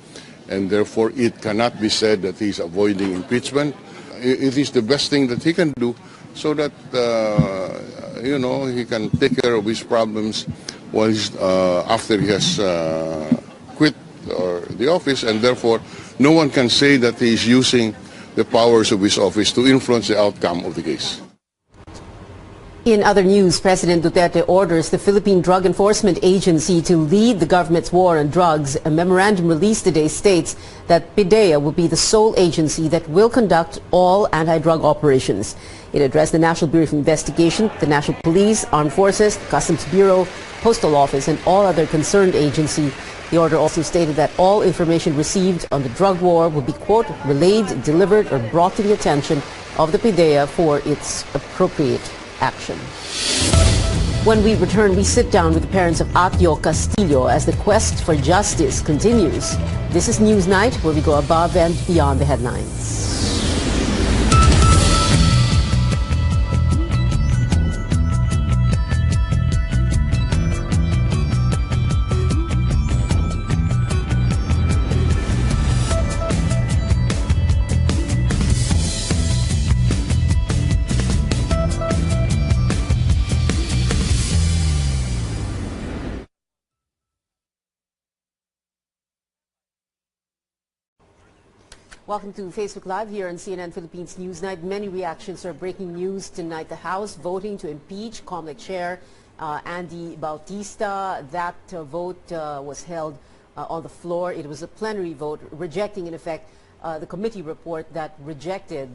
and therefore it cannot be said that he's avoiding impeachment. It is the best thing that he can do so that, he can take care of his problems while after he has quit or the office, and therefore no one can say that he is using the powers of his office to influence the outcome of the case. In other news, President Duterte orders the Philippine Drug Enforcement Agency to lead the government's war on drugs. A memorandum released today states that PIDEA will be the sole agency that will conduct all anti-drug operations. It addressed the National Bureau of Investigation, the National Police, Armed Forces, Customs Bureau, Postal Office, and all other concerned agencies. The order also stated that all information received on the drug war will be, quote, relayed, delivered, or brought to the attention of the PIDEA for its appropriate action. When we return, we sit down with the parents of Atio Castillo as the quest for justice continues. This is Newsnight, where we go above and beyond the headlines. Welcome to Facebook Live here on CNN Philippines Newsnight. Many reactions are breaking news tonight. The House voting to impeach COMELEC Chair Andy Bautista. That vote was held on the floor. It was a plenary vote rejecting, in effect, the committee report that rejected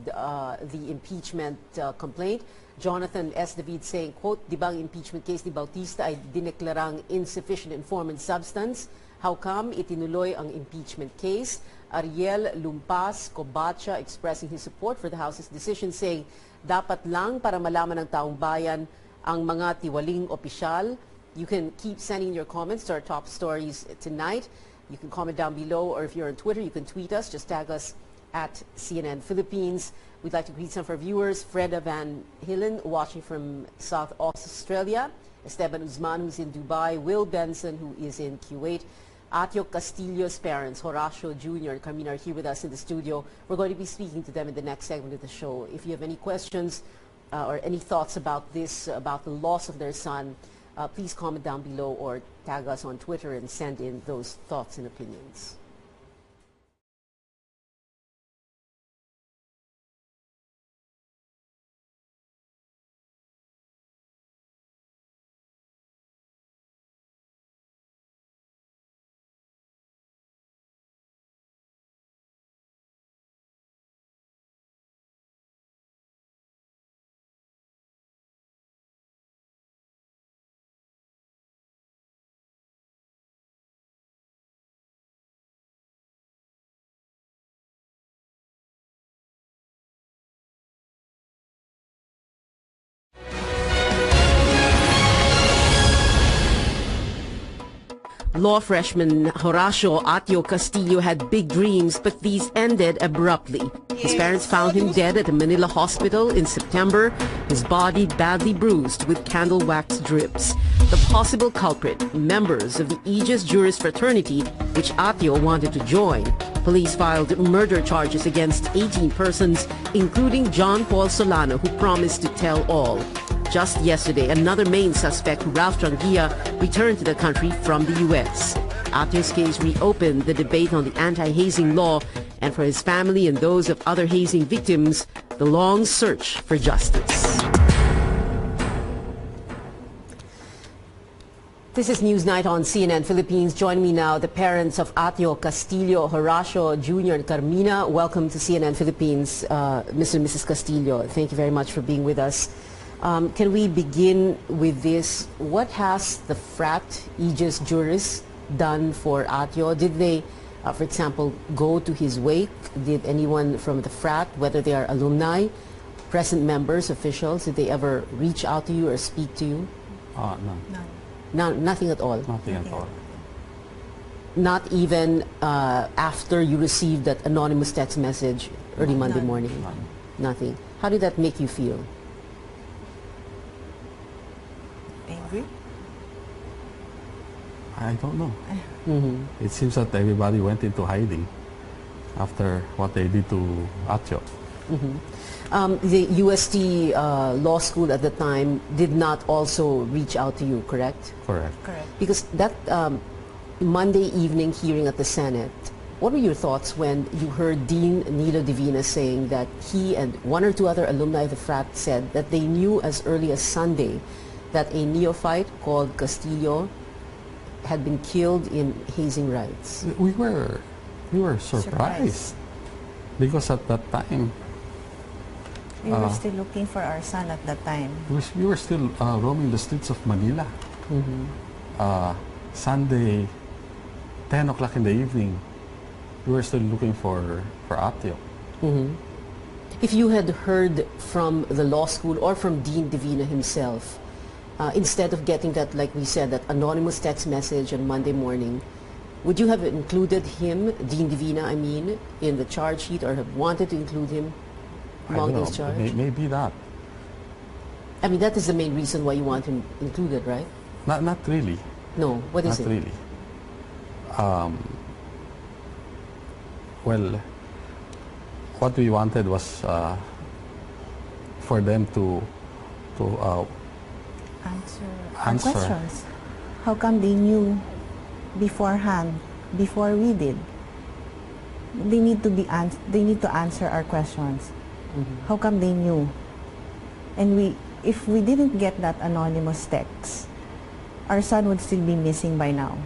the impeachment complaint. Jonathan S. David saying, quote, di ba ang impeachment case ni Bautista ay dineklarang insufficient in form and substance? How come itinuloy ang impeachment case? Ariel Lumpas Cobacha expressing his support for the House's decision, saying dapat lang para malaman ng taong bayan ang mga tiwaling opisyal. You can keep sending your comments to our top stories tonight. You can comment down below, or if you're on Twitter, you can tweet us. Just tag us at CNN Philippines. We'd like to greet some of our viewers. Freda Van Hillen, watching from South Australia. Esteban Uzman, who's in Dubai. Will Benson, who is in Kuwait. Atio Castillo's parents, Horacio Jr. and Carmina, are here with us in the studio. We're going to be speaking to them in the next segment of the show. If you have any questions or any thoughts about this, about the loss of their son, please comment down below or tag us on Twitter and send in those thoughts and opinions. Law freshman Horacio Atio Castillo had big dreams, but these ended abruptly. His parents found him dead at a Manila hospital in September, his body badly bruised with candle wax drips. The possible culprit, members of the Aegis Juris fraternity, which Atio wanted to join. Police filed murder charges against 18 persons, including John Paul Solano, who promised to tell all. Just yesterday, another main suspect, Ralph Trangia, returned to the country from the U.S. Atio's case reopened the debate on the anti-hazing law, and for his family and those of other hazing victims, the long search for justice. This is Newsnight on CNN Philippines. Join me now, the parents of Atio Castillo, Horacio Jr. and Carmina. Welcome to CNN Philippines, Mr. and Mrs. Castillo. Thank you very much for being with us. Can we begin with this? What has the frat Aegis Juris done for Atio? Did they, for example, go to his wake? Did anyone from the frat, whether they are alumni, present members, officials, did they ever reach out to you or speak to you? No. Nothing at all? Nothing at all. Not even after you received that anonymous text message early Monday morning? Nothing. How did that make you feel? Angry? I don't know. It seems that everybody went into hiding after what they did to Atio. The UST law school at the time did not also reach out to you, correct? Correct. Because that Monday evening hearing at the Senate, what were your thoughts when you heard Dean Nilo Divina saying that he and one or two other alumni of the frat said that they knew as early as Sunday that a neophyte called Castillo had been killed in hazing rites? We were surprised because at that time we were still looking for our son at that time. We were still roaming the streets of Manila. Sunday, 10 o'clock in the evening, we were still looking for Atio. If you had heard from the law school or from Dean Divina himself, instead of getting that, like we said, that anonymous text message on Monday morning, would you have included him, Dean Divina, I mean, in the charge sheet, or have wanted to include him among those charges? Maybe that. I mean, that is the main reason why you want him included, right? Not really. No, what is it? Not really. Well, what we wanted was for them to answer questions. How come they knew beforehand, before we did? They need to answer our questions. How come they knew? And if we didn't get that anonymous text, our son would still be missing by now.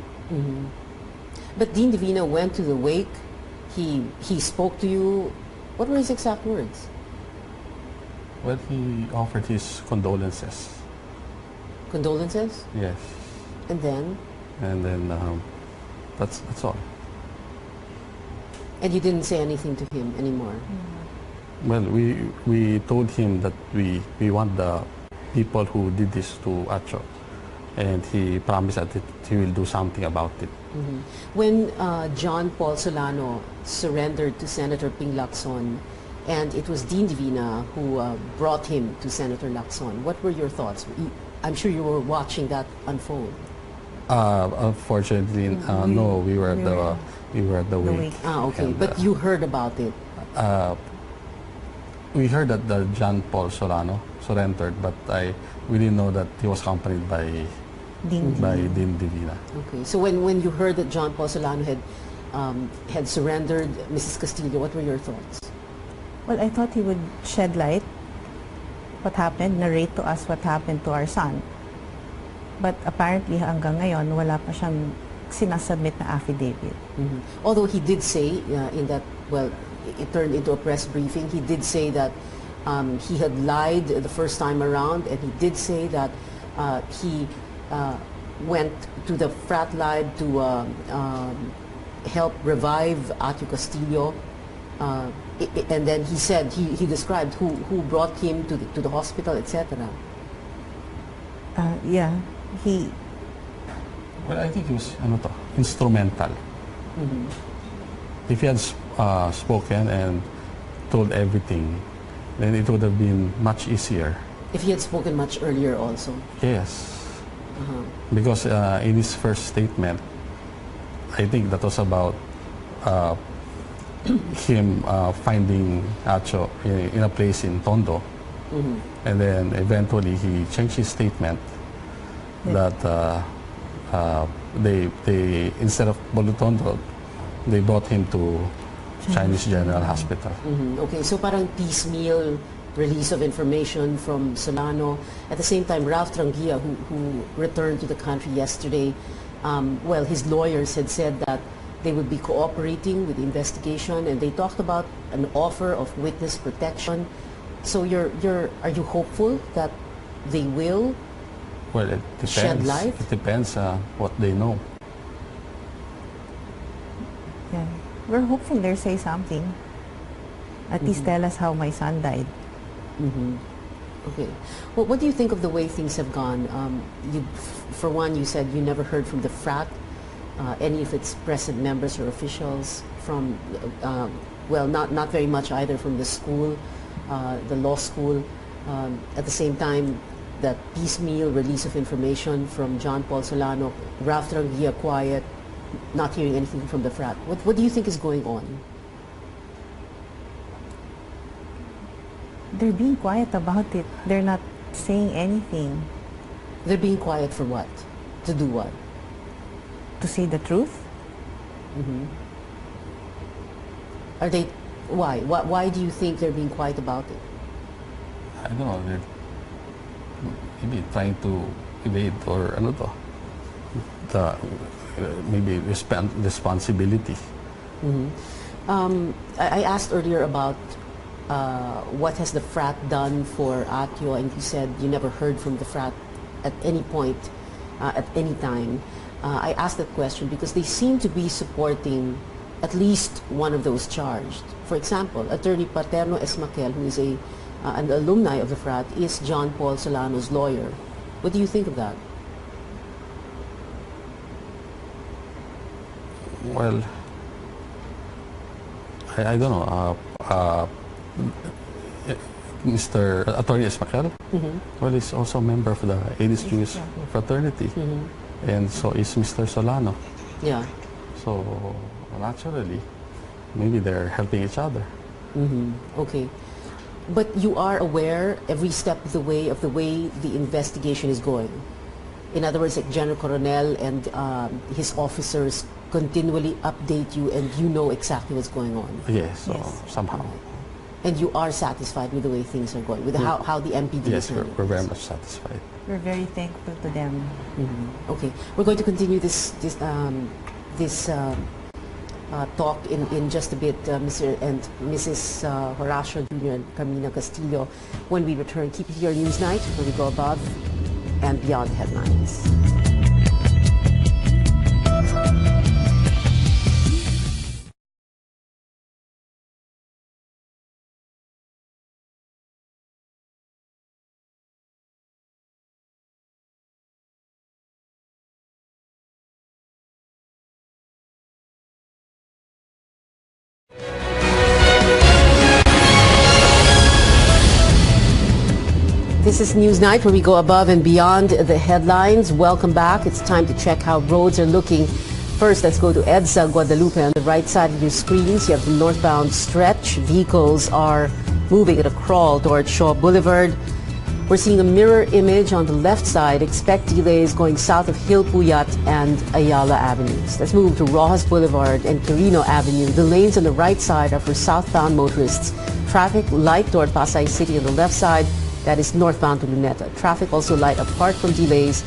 But Dean Divina went to the wake. He spoke to you. What were his exact words? Well, he offered his condolences. Condolences? Yes. And then? And then that's all. And you didn't say anything to him anymore? Well, we told him that we want the people who did this to Atio and he promised that he will do something about it. When John Paul Solano surrendered to Senator Ping Lacson, and it was Dean Divina who brought him to Senator Lacson, what were your thoughts? I'm sure you were watching that unfold. Unfortunately, no, we were at the wake. Okay, And, but you heard about it. we heard that the John Paul Solano surrendered, but we didn't know that he was accompanied by Dean Divina. Okay, so when you heard that John Paul Solano had surrendered, Mrs. Castillo, what were your thoughts? Well, I thought he would shed light what happened, narrate to us what happened to our son. But apparently hanggang ngayon, wala pa siyang sinasubmit na affidavit. Although he did say in that, well, it turned into a press briefing, he did say that he had lied the first time around, and he did say that he went to the frat lab to help revive Atio Castillo. And then he said, he described who brought him to the hospital, etc. Yeah, he... Well, I think he was instrumental. If he had spoken and told everything, then it would have been much easier. If he had spoken much earlier also? Yes. Because in his first statement, I think that was about him finding Acho in a place in Tondo. And then eventually he changed his statement that they instead of Bolutondo, they brought him to Chinese General Hospital. Okay, so parang piecemeal release of information from Solano. At the same time, Ralph Trangia, who returned to the country yesterday, well, his lawyers had said that they would be cooperating with the investigation, and they talked about an offer of witness protection. So are you hopeful that they will shed light? It depends what they know. Yeah. We're hopeful they'll say something. At least tell us how my son died. Okay. Well, what do you think of the way things have gone? For one, you said you never heard from the frat, any of its present members or officials from, well, not very much either from the school, the law school. At the same time, that piecemeal release of information from John Paul Solano, Ralph Trangia quiet, not hearing anything from the frat. What do you think is going on? They're being quiet about it. They're not saying anything. They're being quiet for what? To do what? To say the truth. Are they? Why? Why do you think they're being quiet about it? I don't know. They're maybe trying to evade or maybe responsibility. I asked earlier about what has the frat done for Atio, and you said you never heard from the frat at any point, at any time. I asked that question because they seem to be supporting at least one of those charged. For example, Attorney Paterno Esmaquel, who is an alumni of the frat, is John Paul Solano's lawyer. What do you think of that? Well, I don't know. Mr. Attorney Esmaquel, well, he's also a member of the Aedes Jewish Fraternity, and so is Mr. Solano. Yeah. So naturally, maybe they're helping each other. Okay. But you are aware every step of the way the investigation is going. In other words, like General Coronel and his officers continually update you, and you know exactly what's going on. Yes, so somehow. And you are satisfied with the way things are going, with how the MPD is handling. Yes, we're very much satisfied. We're very thankful to them. Okay, we're going to continue this talk in just a bit, Mr. and Mrs. Horacio Jr. and Carmina Castillo, when we return. Keep it here, Newsnight, where we go above and beyond headlines. This is News Night, where we go above and beyond the headlines. Welcome back. It's time to check how roads are looking. First, let's go to EDSA Guadalupe. On the right side of your screens, you have the northbound stretch. Vehicles are moving at a crawl towards Shaw Boulevard. We're seeing a mirror image on the left side. Expect delays going south of Hill Puyat and Ayala Avenues. Let's move to Rojas Boulevard and Quirino Avenue. The lanes on the right side are for southbound motorists. Traffic light toward Pasay City on the left side. That is northbound to Luneta. Traffic also light apart from delays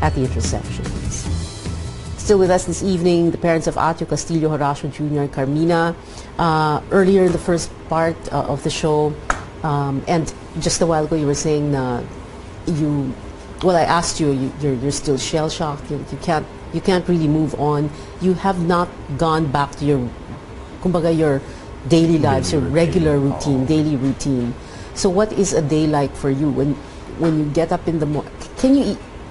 at the intersections. Still with us this evening, the parents of Atio Castillo Horacio Jr. and Carmina. Earlier in the first part of the show, and just a while ago you were saying well, I asked you, you're still shell-shocked. You can't really move on. You have not gone back to your daily lives, your regular routine, daily routine. So what is a day like for you when you get up in the morning? Can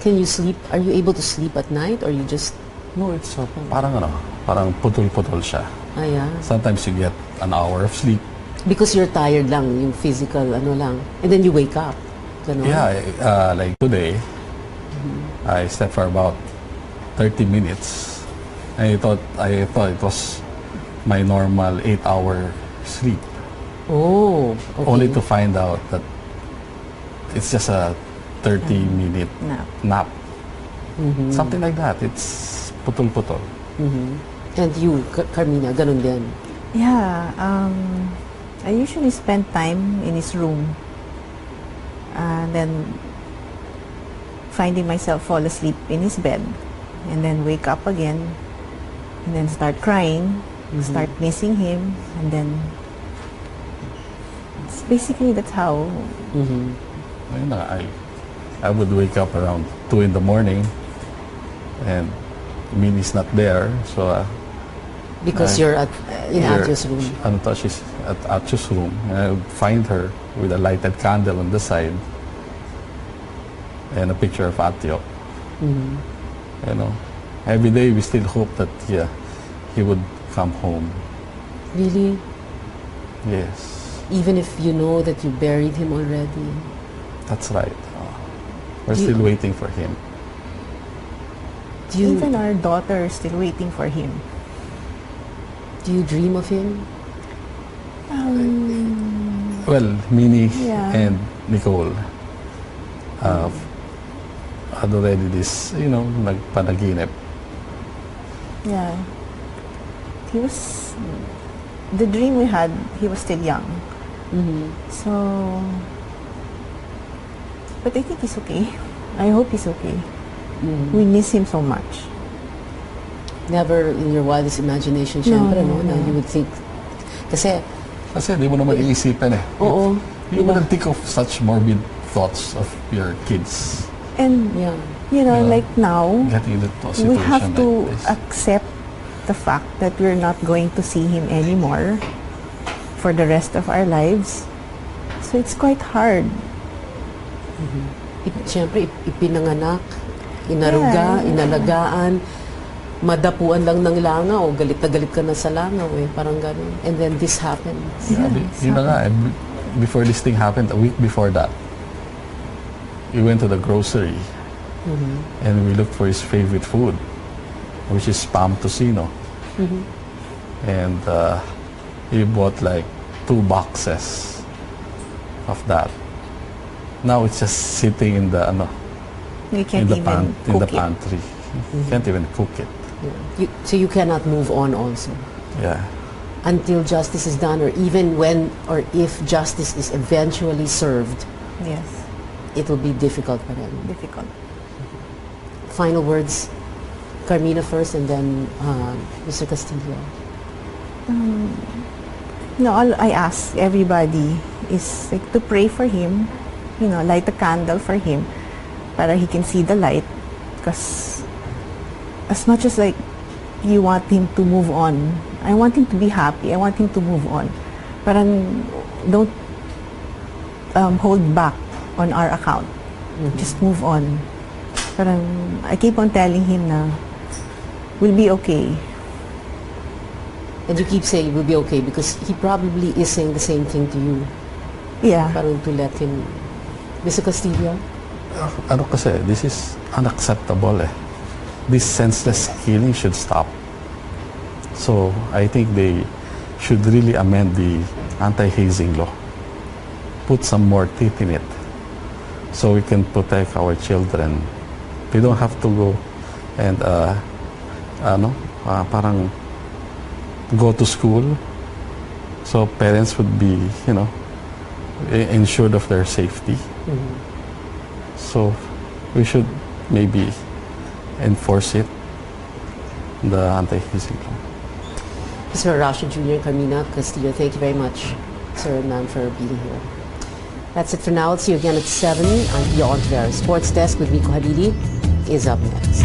you sleep? Are you able to sleep at night, or you just? No, it's parang putol-putol siya. Yeah. Sometimes you get an hour of sleep. Because you're tired lang, yung physical lang, and then you wake up. Ganon? Yeah, like today, I slept for about 30 minutes. I thought it was my normal 8-hour sleep. Oh, okay. Only to find out that it's just a 30-minute nap. Something like that. It's putol-putol. And you, Carmina, ganun din? Yeah, I usually spend time in his room. Then finding myself fall asleep in his bed. And then wake up again. And then start crying. Start missing him. And then basically that's how. I would wake up around 2 in the morning, and Minnie's not there, so because you're in Atio's room. She's at Atio's room, and I would find her with a lighted candle on the side and a picture of Atio. Every day we still hope that he would come home. Really? Yes. Even if you know that you buried him already? That's right. We're still waiting for him. Even our daughter is still waiting for him. Do you dream of him? Well, Minnie and Nicole had already this, nagpanaginip. Yeah. The dream we had, he was still young. So, but I think he's okay. I hope he's okay. We miss him so much. Never in your wildest imagination, syempre, no? You would think, kasi di mo naman iisipin eh. Oo. You wouldn't think of such morbid thoughts of your kids. And, like now, we have to accept the fact that we're not going to see him anymore for the rest of our lives. So it's quite hard. Siyempre, ipinanganak, inaruga, inalagaan, madapuan lang ng langaw, galit na galit ka na sa langaw parang gano'n. And then this happens. Before this thing happened, a week before that, we went to the grocery and we looked for his favorite food, which is spam tocino. And he bought like 2 boxes of that. Now it's just sitting in the pantry. You can't even cook it. So you cannot move on also. Yeah. Until justice is done, or even when or if justice is eventually served. Yes. It will be difficult for them. Difficult. Final words, Carmina first, and then Mr. Castillo. All I ask everybody is to pray for him, light a candle for him, para he can see the light. Because as much as you want him to move on, I want him to be happy. I want him to move on. Parang don't hold back on our account. Just move on. Parang I keep on telling him na we'll be okay. And you keep saying we'll be okay because he probably is saying the same thing to you. Yeah. Parang to let him Mr. Castillo? Ano kasi, this is unacceptable eh. This senseless killing should stop. So, I think they should really amend the anti-hazing law. Put some more teeth in it so we can protect our children. They don't have to go and parang go to school, so parents would be, ensured of their safety. So we should maybe enforce it, the anti-hazing law. Mr. Rashid Jr., Carmina, Castillo, thank you very much, sir and ma'am, for being here. That's it for now. I'll see you again at 7 on Beyond Fair. Sports Desk with Miko Hadidi is up next.